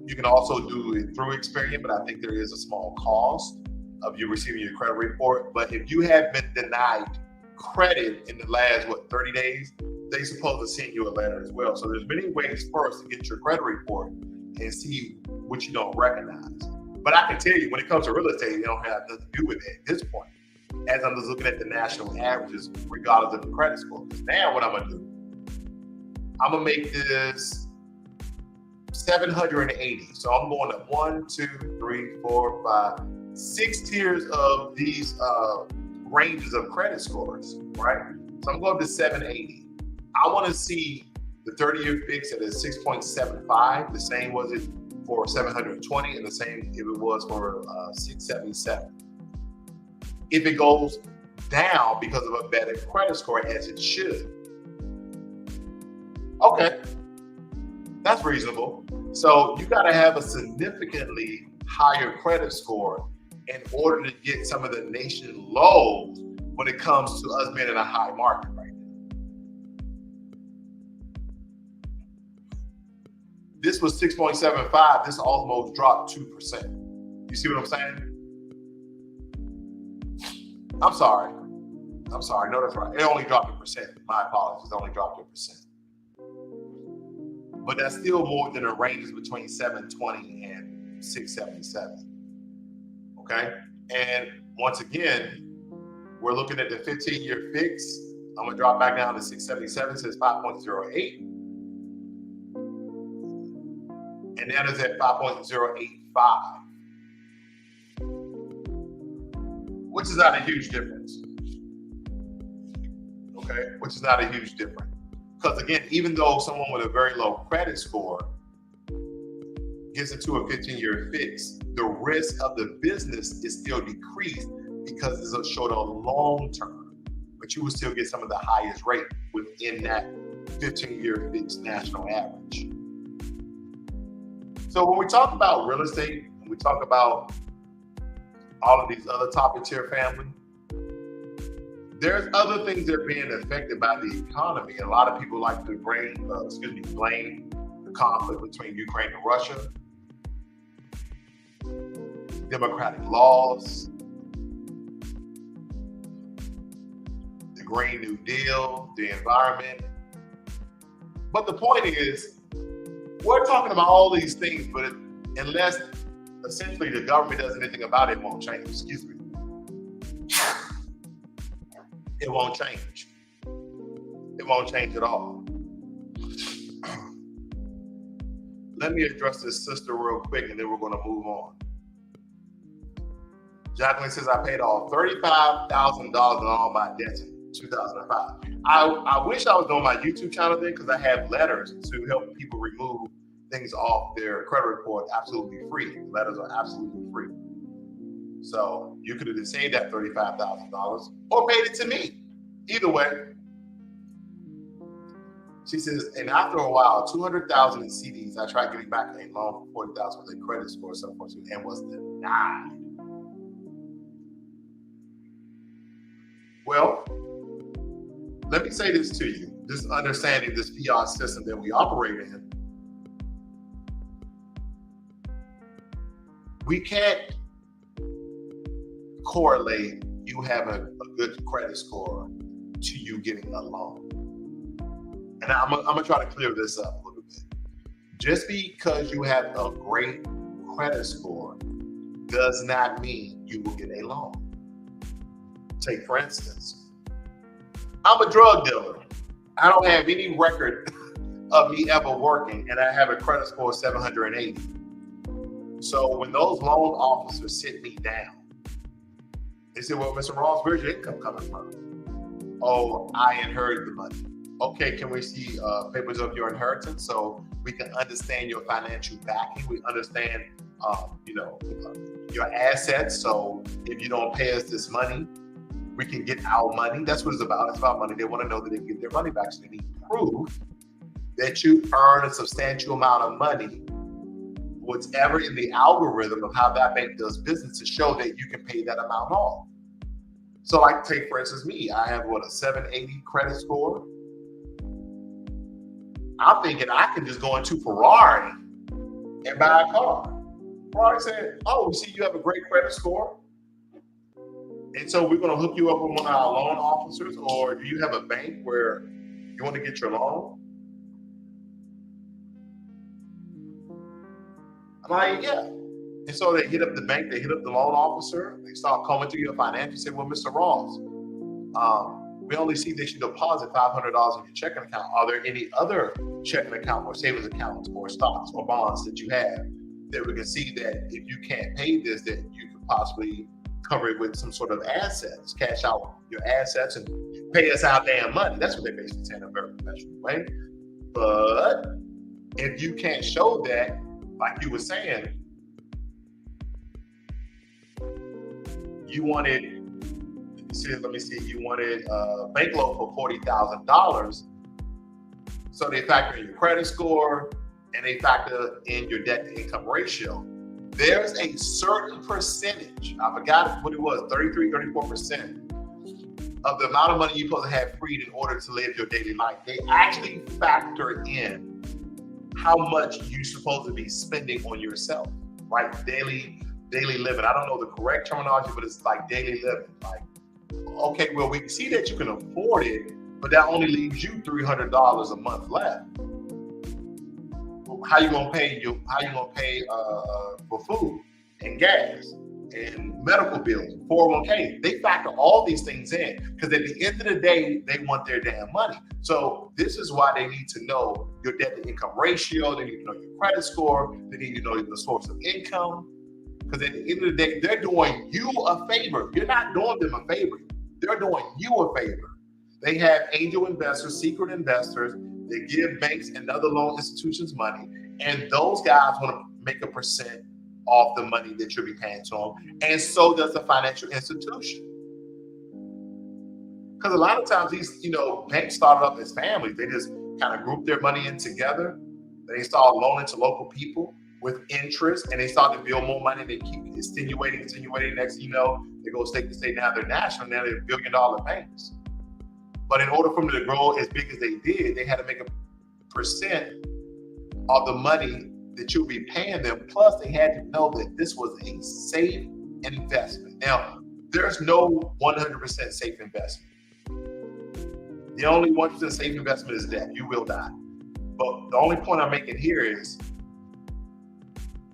You can also do it through Experian, but I think there is a small cost of you receiving your credit report. But if you have been denied credit in the last 30 days, they supposed to send you a letter as well. So there's many ways first to get your credit report and see what you don't recognize. But I can tell you, when it comes to real estate, you don't have nothing to do with it at this point, as I'm just looking at the national averages regardless of the credit score. Now what I'm gonna do, I'm gonna make this 780. So I'm going to 1, 2, 3, 4, 5, 6 tiers of these ranges of credit scores, right? So I'm going to 780. I want to see the 30-year fix at a 6.75. The same was it for 720, and the same if it was for 677. If it goes down because of a better credit score, as it should, okay, that's reasonable. So you got to have a significantly higher credit score in order to get some of the nation lows when it comes to us being in a high market right now. This was 6.75. This almost dropped 2%. You see what I'm saying? I'm sorry. No, that's right. It only dropped 1%. My apologies. It only dropped 1%. But that's still more than the ranges between 720 and 677. Okay? And once again, we're looking at the 15-year fix. I'm going to drop back down to 677, says 5.08. And that is at 5.085, which is not a huge difference. Okay? Which is not a huge difference. Because again, even though someone with a very low credit score gets into a 15-year fix, the risk of the business is still decreased because it's a shorter long term, but you will still get some of the highest rate within that 15-year fixed national average. So when we talk about real estate, when we talk about all of these other topics here, family, there's other things that are being affected by the economy. And a lot of people like to blame the conflict between Ukraine and Russia, democratic laws, the Green New Deal, the environment. But the point is, we're talking about all these things, but unless essentially the government does anything about it, it won't change. Excuse me. It won't change. It won't change at all. Let me address this sister real quick, and then we're going to move on. Jacqueline says, I paid off $35,000 in all my debts in 2005. I wish I was doing my YouTube channel then, because I have letters to help people remove things off their credit report absolutely free. Letters are absolutely free. So you could have saved that $35,000 or paid it to me. Either way. She says, and after a while, $200,000 in CDs, I tried getting back a loan for $40,000 with a credit score, so forth, and was denied. Well, let me say this to you. Just understanding this fiat system that we operate in, we can't correlate you having a good credit score to you getting a loan. And I'm gonna try to clear this up a little bit. Just because you have a great credit score does not mean you will get a loan. Take, for instance, I'm a drug dealer. I don't have any record of me ever working, and I have a credit score of 780. So when those loan officers sit me down, they say, well, Mr. Ross, where's your income coming from? Oh, I inherited the money. Okay, can we see papers of your inheritance so we can understand your financial backing? We understand, your assets. So if you don't pay us this money, we can get our money. That's what it's about. It's about money. They want to know that they can get their money back. So they need proof that you earn a substantial amount of money, whatever in the algorithm of how that bank does business, to show that you can pay that amount off. So like, take for instance me, I have a 780 credit score. I'm thinking I can just go into Ferrari and buy a car. Ferrari said, oh, we see you have a great credit score, and so we're going to hook you up with one of our loan officers. Or do you have a bank where you want to get your loan? I'm like, yeah. And so they hit up the bank, they hit up the loan officer, they start coming through your financials, say, well, Mr. Ross, we only see that you deposit $500 in your checking account. Are there any other checking account or savings accounts or stocks or bonds that you have that we can see that if you can't pay this, that you could possibly cover it with some sort of assets, cash out your assets and pay us our damn money? That's what they basically say in a very professional way. But if you can't show that, like you were saying, you wanted, you wanted a bank loan for $40,000. So they factor in your credit score and they factor in your debt to income ratio. There's a certain percentage, I forgot what it was, 33, 34% of the amount of money you're supposed to have freed in order to live your daily life. They actually factor in how much you're supposed to be spending on yourself, right? Daily living. I don't know the correct terminology, but it's like daily living. Like, okay, well, we see that you can afford it, but that only leaves you $300 a month left. How you gonna pay for food and gas and medical bills, 401k? They factor all these things in because at the end of the day, they want their damn money. So this is why they need to know your debt to income ratio. They need to know your credit score. They need to know the source of income. Because at the end of the day, they're doing you a favor. You're not doing them a favor. They're doing you a favor. They have angel investors, secret investors. They give banks and other loan institutions money. And those guys want to make a percent off the money that you'll be paying to them. And so does the financial institution. Because a lot of times these, banks started up as families. They just kind of group their money in together. They start loaning to local people with interest, and they start to build more money. They keep extenuating. Next thing you know, they go state to state. Now they're national. Now they're billion-dollar banks. But in order for them to grow as big as they did, they had to make a percent of the money that you'll be paying them. Plus, they had to know that this was a safe investment. Now, there's no 100% safe investment. The only 1% safe investment is death. You will die. But the only point I'm making here is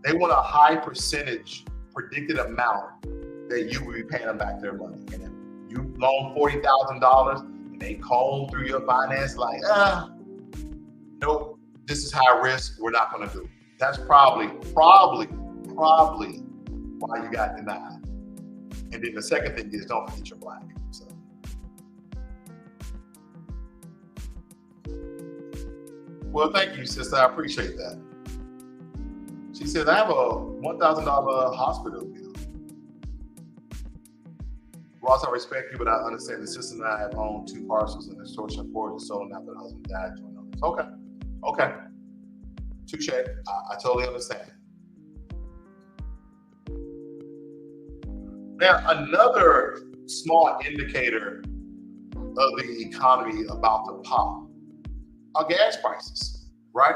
they want a high percentage predicted amount that you will be paying them back their money. And if you loan $40,000 and they comb through your finance like, nope, this is high risk, we're not going to do it. That's probably why you got denied. And then the second thing is, don't forget you're Black. So. Well, thank you, sister. I appreciate that. She says, I have a $1,000 hospital bill. Ross, I respect you, but I understand the sister and I have owned 2 parcels and extortion for it, so after the husband died, joined others. Okay. Touche. I totally understand. Now, another small indicator of the economy about to pop are gas prices, right?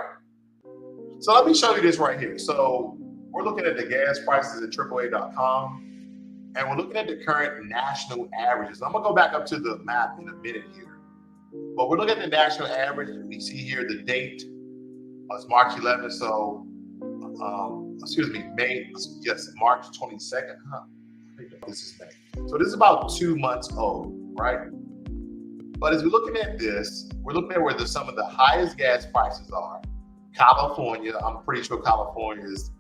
So let me show you this right here. So we're looking at the gas prices at AAA.com, and we're looking at the current national averages. I'm gonna go back up to the map in a minute here, but we're looking at the national average. We see here the date It's March 11th, so excuse me, March 22nd. Huh? This is May. So this is about 2 months old, right? But as we're looking at this, we're looking at where some of the highest gas prices are. California, I'm pretty sure California is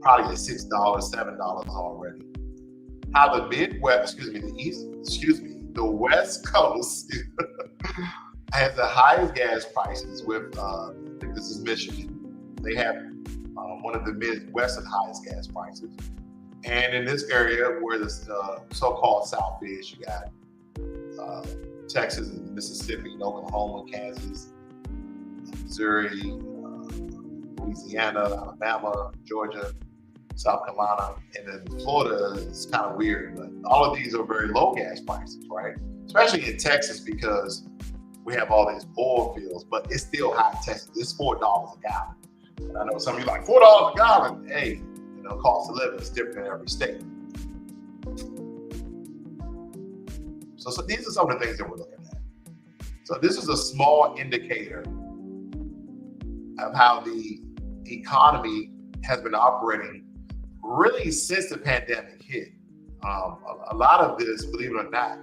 probably at $6, $7 already. How the Midwest, the West Coast has the highest gas prices with, I think this is Michigan. They have one of the Midwest's highest gas prices. And in this area where the so-called South is, you got Texas and Mississippi, and Oklahoma, Kansas, Missouri, Louisiana, Alabama, Georgia, South Carolina, and then Florida is kind of weird, but all of these are very low gas prices, right? Especially in Texas because we have all these oil fields, but it's still high in Texas. It's $4 a gallon. And I know some of you like $4 a gallon. Hey, cost of living is different in every state. So these are some of the things that we're looking at. So this is a small indicator of how the economy has been operating really since the pandemic hit. A lot of this, believe it or not,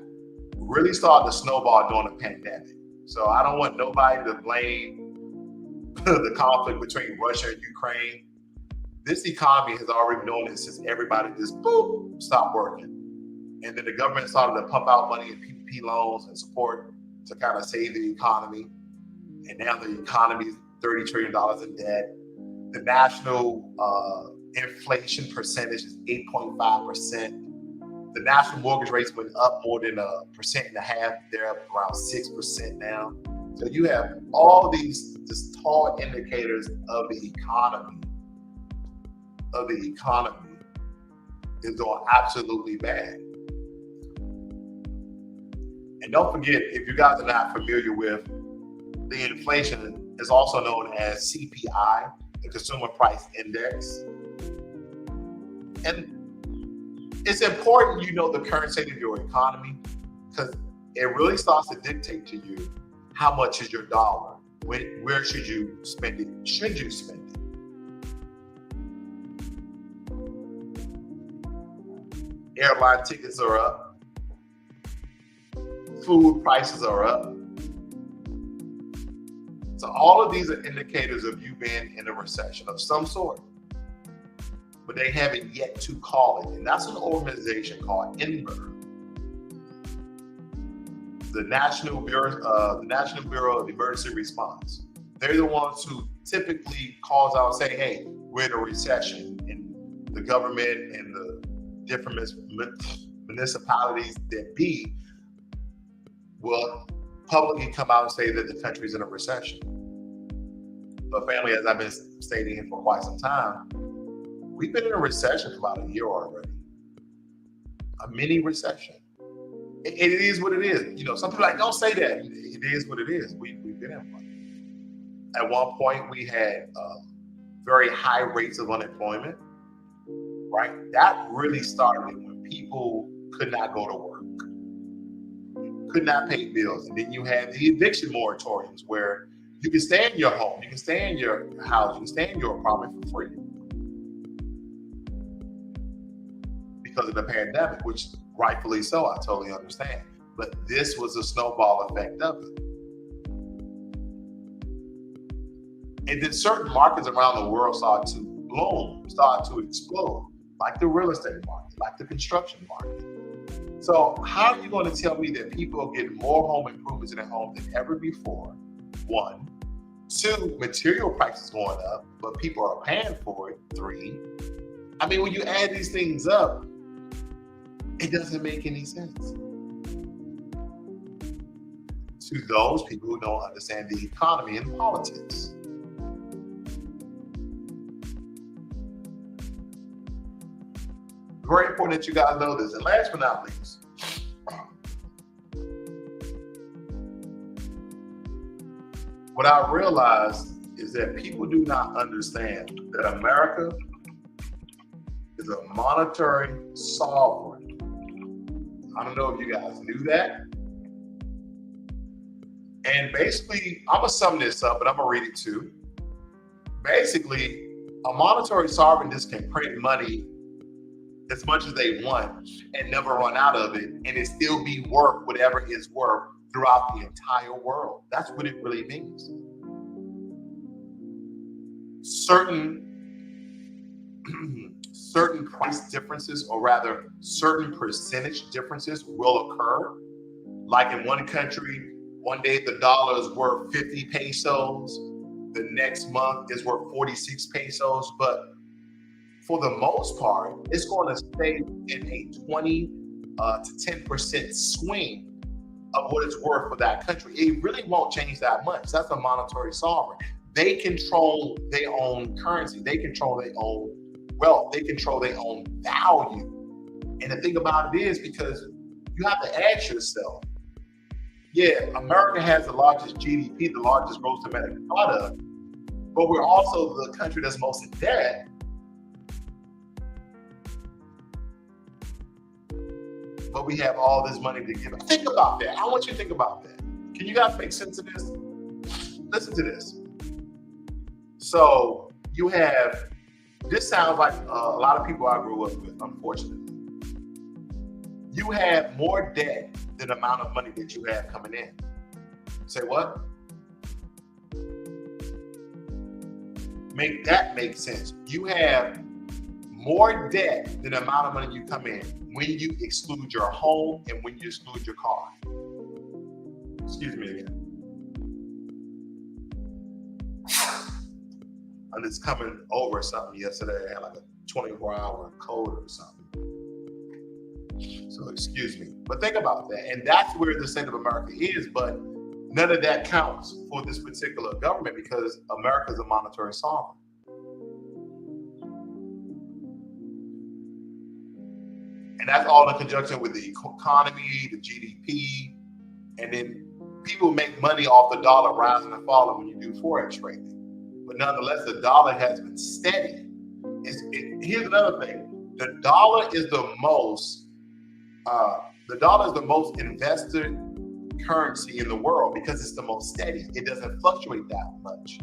really started to snowball during the pandemic. So I don't want nobody to blame the conflict between Russia and Ukraine. This economy has already been doing this since everybody just stopped working. And then the government started to pump out money in PPP loans and support to kind of save the economy. And now the economy is $30 trillion in debt. The national inflation percentage is 8.5%. The national mortgage rates went up more than 1.5%. They're up around 6% now. So you have all these tall indicators of the economy. Is doing absolutely bad. And don't forget, if you guys are not familiar with the inflation, is also known as CPI, the Consumer Price Index. And it's important you know the current state of your economy because it really starts to dictate to you how much is your dollar. Where should you spend it? Should you spend it? Airline tickets are up. Food prices are up. So all of these are indicators of you being in a recession of some sort. But they haven't yet to call it. And that's an organization called NBER. The National Bureau of Emergency Response. They're the ones who typically calls out and say, hey, we're in a recession. And the government and the different municipalities that be will publicly come out and say that the country's in a recession. But family, as I've been stating here for quite some time, we've been in a recession for about a year already. A mini recession. It is what it is. Some people are like, don't say that. It is what it is. We've been in one. At one point, we had very high rates of unemployment. Right? That really started when people could not go to work, could not pay bills. And then you had the eviction moratoriums where you can stay in your home, you can stay in your house, you can stay in your apartment for free. Because of the pandemic, which rightfully so, I totally understand. But this was a snowball effect of it. And then certain markets around the world started to bloom, started to explode. Like the real estate market, like the construction market. So how are you going to tell me that people are getting more home improvements in their home than ever before? 1. 2, material prices going up, but people are paying for it. 3, I mean, when you add these things up, it doesn't make any sense. To those people who don't understand the economy and politics. Very important that you guys know this. And last but not least, what I realized is that people do not understand that America is a monetary sovereign. I don't know if you guys knew that. And basically, I'm gonna sum this up, but I'm gonna read it too. Basically, a monetary sovereign just can print money as much as they want and never run out of it, and it still be worth whatever it's worth throughout the entire world. That's what it really means. Certain certain price differences, or rather certain percentage differences, will occur. Like in one country, one day the dollar is worth 50 pesos, the next month is worth 46 pesos, but for the most part, it's going to stay in a 20 to 10% swing of what it's worth for that country. It really won't change that much. That's a monetary sovereign. They control their own currency. They control their own wealth. They control their own value. And the thing about it is, because you have to ask yourself, yeah, America has the largest GDP, the largest gross domestic product, but we're also the country that's most in debt. But we have all this money to give. Think about that. I want you to think about that. Can you guys make sense of this? Listen to this. So you have, this sounds like a lot of people I grew up with, unfortunately. You have more debt than the amount of money that you have coming in. Say what? Make that make sense. You have more debt than the amount of money you come in when you exclude your home and when you exclude your car. Excuse me again. I'm just coming over something yesterday. I had like a 24-hour cold or something. So excuse me. But think about that. And that's where the state of America is. But none of that counts for this particular government because America is a monetary sovereign. And that's all in conjunction with the economy, the GDP, and then people make money off the dollar rising and falling when you do forex trading. But nonetheless, the dollar has been steady. Here's another thing: the dollar is the most invested currency in the world because it's the most steady. It doesn't fluctuate that much.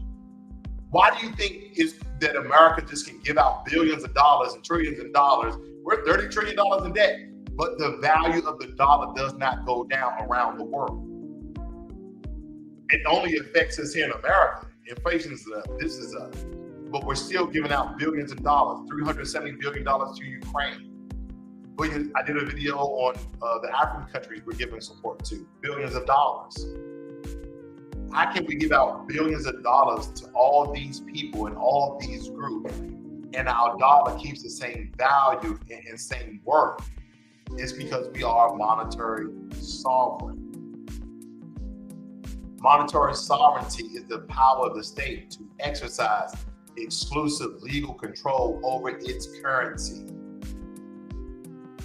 Why do you think is that America just can give out billions of dollars and trillions of dollars? We're $30 trillion in debt, but the value of the dollar does not go down around the world. It only affects us here in America. Inflation is up, this is up, but we're still giving out billions of dollars, $370 billion to Ukraine. I did a video on the African countries we're giving support to, billions of dollars. How can we give out billions of dollars to all these people and all these groups, and our dollar keeps the same value and same worth? It's because we are monetary sovereign. Monetary sovereignty is the power of the state to exercise exclusive legal control over its currency.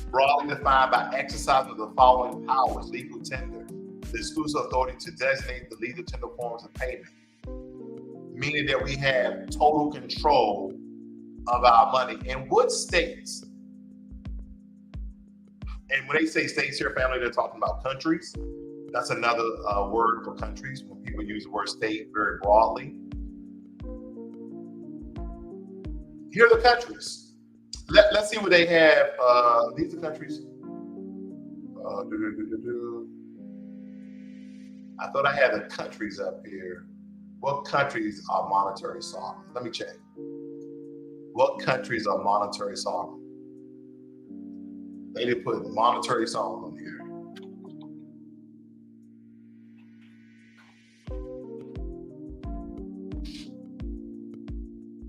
Broadly defined by exercising the following powers: legal tender, the exclusive authority to designate the legal tender forms of payment, meaning that we have total control of our money. And what states, and when they say states here, family, they're talking about countries. That's another word for countries when people use the word state very broadly. Here are the countries. Let's see what they have. These are countries. I thought I had the countries up here. What countries are monetary sovereign? Let me check. What countries are monetary sovereign? They didn't put monetary sovereign on here.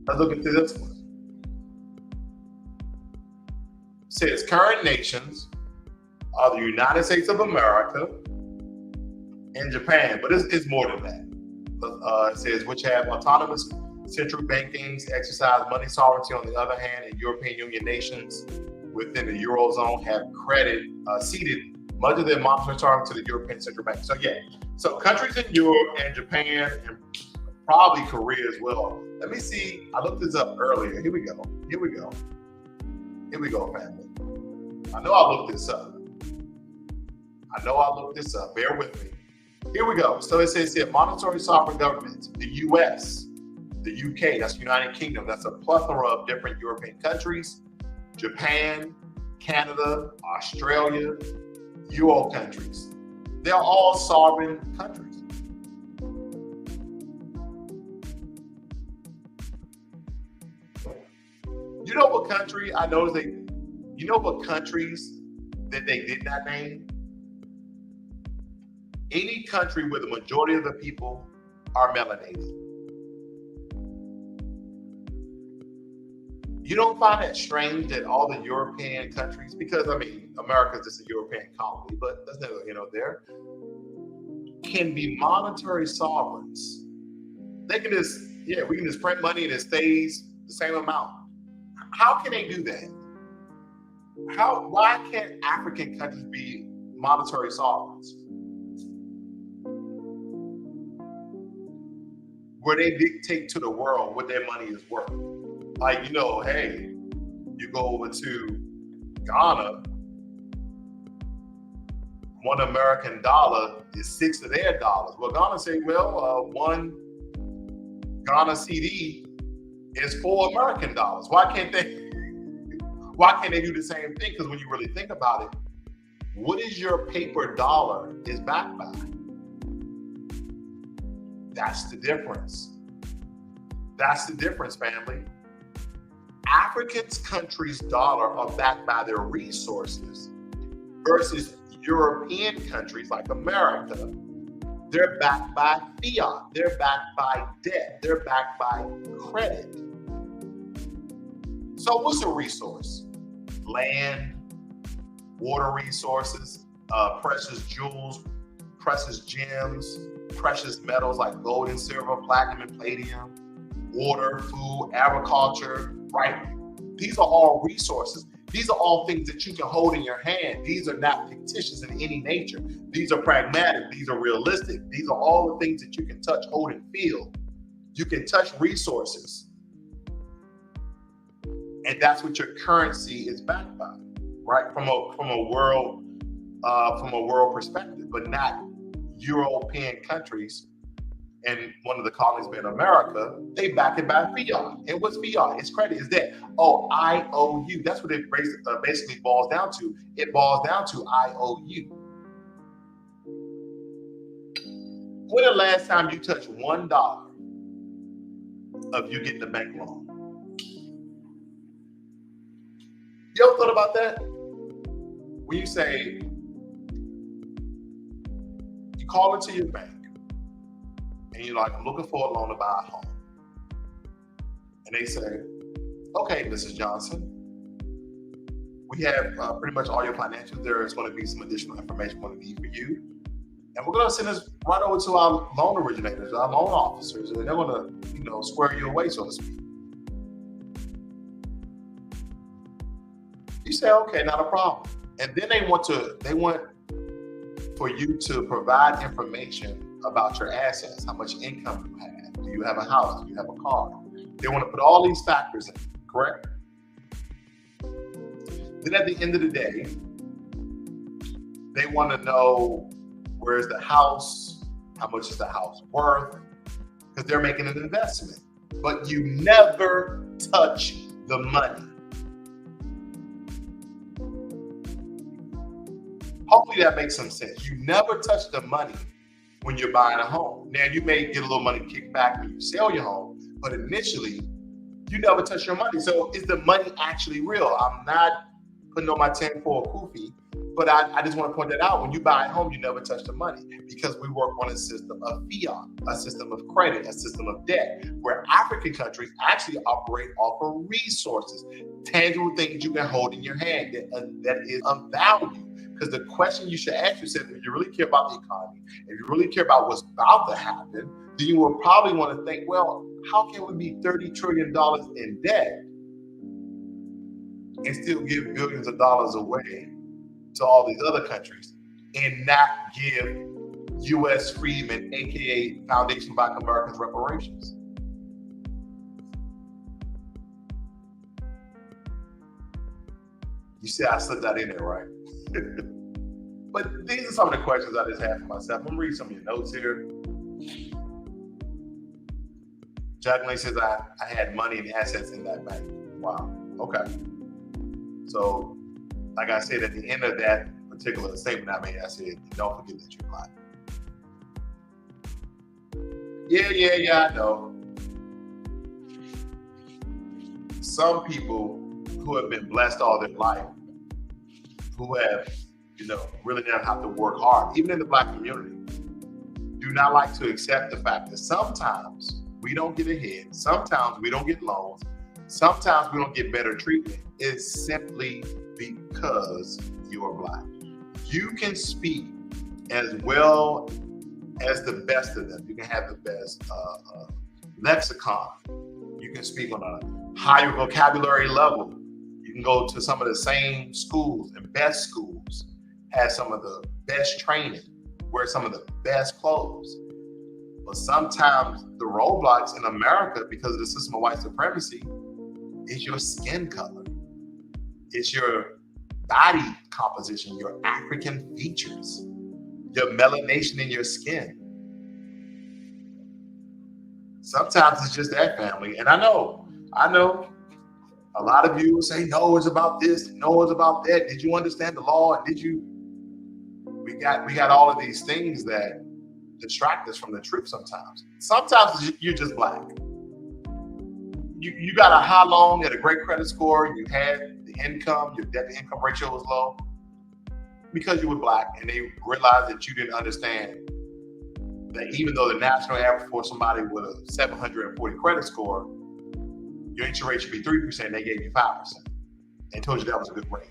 Let's look into this one. It says current nations are the United States of America and Japan, but it's more than that. It says which have autonomous central bankings, exercise money sovereignty. On the other hand, and European Union nations within the Eurozone have ceded much of their monetary sovereignty to the European Central Bank. So yeah, so countries in Europe and Japan and probably Korea as well. Let me see. I looked this up earlier. Here we go. Here we go. Here we go, family. I know I looked this up. Bear with me. Here we go. So it says here, monetary sovereign governments, the US, the UK, that's United Kingdom, that's a plethora of different European countries, Japan, Canada, Australia, Euro countries. They're all sovereign countries. You know what country I noticed you know what countries that they did not name? Any country where the majority of the people are melanated. You don't find that strange that all the European countries, because I mean, America's just a European colony, but that's neither here nor there, can be monetary sovereigns. They can just, we can just print money and it stays the same amount. How can they do that? Why can't African countries be monetary sovereigns? Where they dictate to the world what their money is worth. Like, hey, you go over to Ghana, $1 American is 6 of their dollars. Well, Ghana say, one Ghana CD is $4 American. Why can't they do the same thing? Because when you really think about it, what is your paper dollar is backed by? That's the difference. That's the difference, family. Africans' countries' dollar are backed by their resources versus European countries like America. They're backed by fiat. They're backed by debt. They're backed by credit. So what's a resource? Land, water resources, precious jewels, precious gems, precious metals like gold and silver, platinum and palladium, water, food, agriculture, right? These are all resources. These are all things that you can hold in your hand. These are not fictitious in any nature. These are pragmatic. These are realistic. These are all the things that you can touch, hold, and feel. You can touch resources. And that's what your currency is backed by, right? From a world perspective, but not European countries. And one of the colonies being America, they back it by fiat. And what's fiat? It's credit, it's debt. Oh, I owe you. That's what it basically boils down to. It boils down to I owe you. When the last time you touched $1 of you getting a bank loan? You ever thought about that? When you say, you call into your bank, and you're like, I'm looking for a loan to buy a home. And they say, okay, Mrs. Johnson, we have pretty much all your financials. There is going to be some additional information we're going to need for you. And we're going to send this right over to our loan originators, our loan officers, and they're going to, square you away, so to speak. You say, okay, not a problem. And then they want for you to provide information about your assets, how much income you have. Do you have a house? Do you have a car? They want to put all these factors in, correct? Then at the end of the day, they want to know, where's the house? How much is the house worth? Because they're making an investment. But you never touch the money. Hopefully that makes some sense. You never touch the money when you're buying a home. Now, you may get a little money kicked back when you sell your home, but initially, you never touch your money. So is the money actually real? I'm not putting on my 10-4 kufi, but I just want to point that out. When you buy a home, you never touch the money because we work on a system of fiat, a system of credit, a system of debt, where African countries actually operate off of resources, tangible things you can hold in your hand that is of value. Because the question you should ask yourself, if you really care about the economy, if you really care about what's about to happen, then you will probably want to think, well, how can we be $30 trillion in debt and still give billions of dollars away to all these other countries and not give U.S. freedmen, aka Foundation of Black Americans, reparations? You see, I slipped that in there, right? But these are some of the questions I just had for myself. I'm gonna read some of your notes here. Jacqueline says I had money and assets in that bank. Wow. Okay. So, like I said, at the end of that particular statement I made, I said, don't forget that you're blind. Yeah, I know. Some people who have been blessed all their life, who have, really don't have to work hard, even in the Black community, do not like to accept the fact that sometimes we don't get ahead, sometimes we don't get loans, sometimes we don't get better treatment. It's simply because you are Black. You can speak as well as the best of them. You can have the best lexicon. You can speak on a higher vocabulary level. You can go to some of the same schools and best schools, have some of the best training, wear some of the best clothes. But sometimes the roadblocks in America, because of the system of white supremacy, is your skin color. It's your body composition, your African features, your melanation in your skin. Sometimes it's just that, family. And I know a lot of you will say, no, it's about this, no, it's about that. Did you understand the law? Did you? We got all of these things that distract us from the truth sometimes. Sometimes you're just Black. You got a high loan at a great credit score, you had the income, your debt to income ratio was low because you were Black, and they realized that you didn't understand that even though the national average for somebody with a 740 credit score, your interest rate should be 3%, they gave you 5% and told you that was a good rate.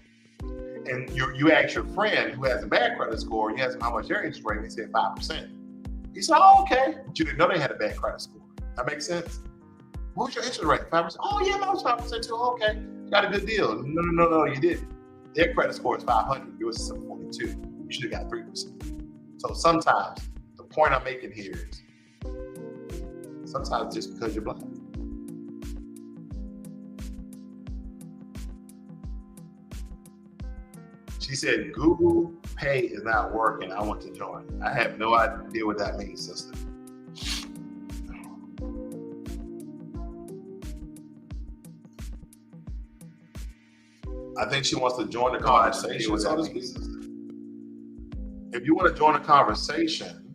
And you asked your friend who has a bad credit score, you asked them how much their interest rate, and they said 5%. He said, oh, okay. But you didn't know they had a bad credit score. That makes sense? What was your interest rate? 5%? Oh, yeah, that was 5% too. Okay, got a good deal. No, you didn't. Their credit score is 500. Yours is 742. You should have got 3%. So sometimes, the point I'm making here is, sometimes just because you're Black. She said, Google Pay is not working. I want to join. I have no idea what that means, sister. I think she wants to join the conversation. If you want to join the conversation,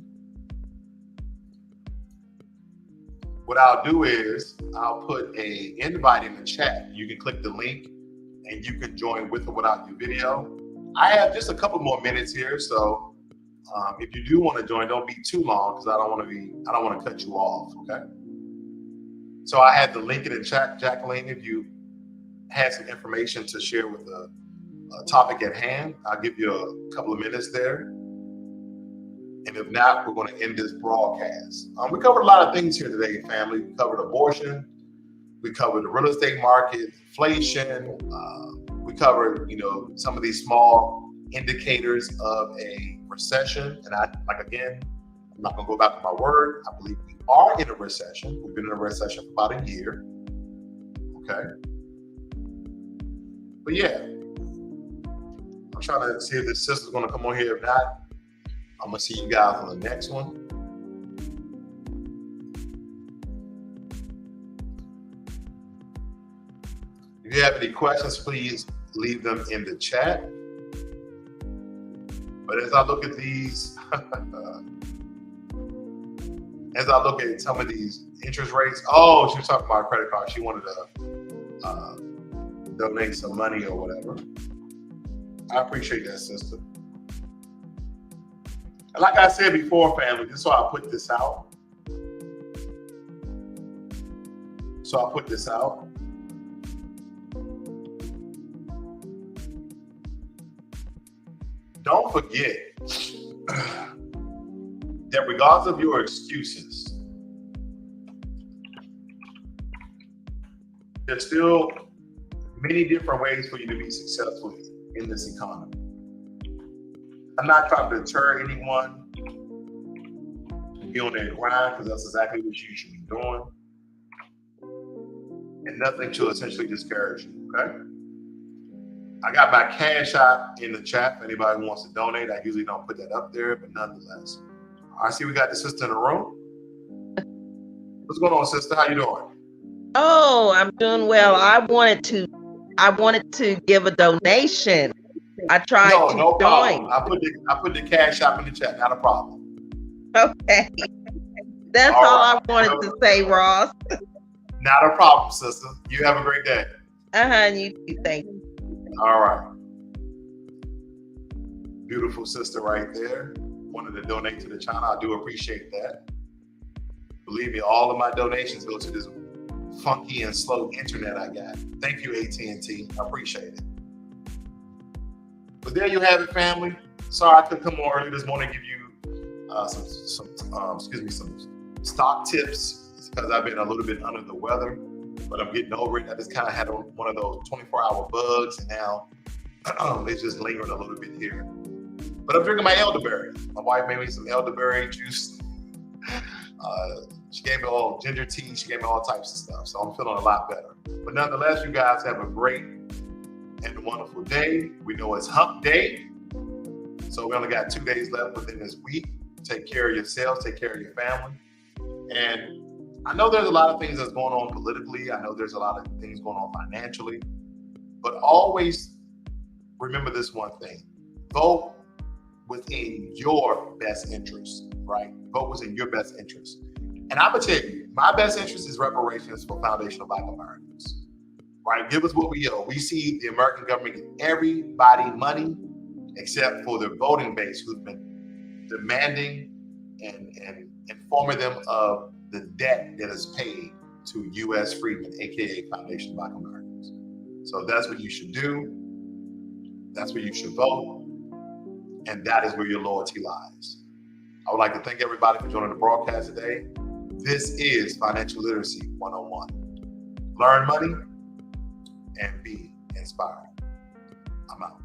what I'll do is I'll put an invite in the chat. You can click the link and you can join with or without your video. I have just a couple more minutes here, so if you do want to join, don't be too long because I don't want to cut you off. Okay. So I had the link in the chat, Jacqueline. If you had some information to share with the topic at hand, I'll give you a couple of minutes there. And if not, we're going to end this broadcast. We covered a lot of things here today, family. We covered abortion. We covered the real estate market, inflation. We covered, some of these small indicators of a recession. And I'm not going to go back to my word. I believe we are in a recession. We've been in a recession for about a year. Okay. But yeah, I'm trying to see if this sister's going to come on here. If not, I'm going to see you guys on the next one. If you have any questions, please leave them in the chat. But as I look at these, as I look at some of these interest rates, oh, she was talking about a credit card. She wanted to donate some money or whatever. I appreciate that, sister. And like I said before, family, this is why I put this out. Don't forget that regardless of your excuses, there's still many different ways for you to be successful in this economy. I'm not trying to deter anyone from be on their grind, because that's exactly what you should be doing. And nothing to essentially discourage you, okay? I got my Cash App in the chat. If anybody wants to donate, I usually don't put that up there, but nonetheless. I see we got the sister in the room. What's going on, sister? How you doing?
Oh, I'm doing well. I wanted to give a donation. I tried to
No problem.
join.
I put the Cash App in the chat. Not a problem.
Okay. That's all I wanted to say, Ross.
Not a problem, sister. You have a great day.
You too. Thank you.
All right. Beautiful sister right there. Wanted to donate to the channel. I do appreciate that. Believe me, all of my donations go to this funky and slow internet I got. Thank you, AT&T. I appreciate it. But there you have it, family. Sorry I couldn't come more early this morning and give you some stock tips because I've been a little bit under the weather, but I'm getting over it. I just kind of had one of those 24-hour bugs, and now it's just lingering a little bit here. But I'm drinking my elderberry. My wife made me some elderberry juice. She gave me all ginger tea. She gave me all types of stuff. So I'm feeling a lot better. But nonetheless, you guys have a great and wonderful day. We know it's hump day. So we only got 2 days left within this week. Take care of yourselves. Take care of your family. And I know there's a lot of things that's going on politically. I know there's a lot of things going on financially. But always remember this one thing. Vote within your best interest, right? Vote within your best interest. And I'm gonna tell you, my best interest is reparations for foundational Black Americans, right? Give us what we owe. We see the American government give everybody money except for the voting base who's been demanding and informing them of the debt that is paid to U.S. freedmen, AKA foundational Black Americans. So that's what you should do. That's where you should vote. And that is where your loyalty lies. I would like to thank everybody for joining the broadcast today. This is Financial Literacy 101. Learn money and be inspired. I'm out.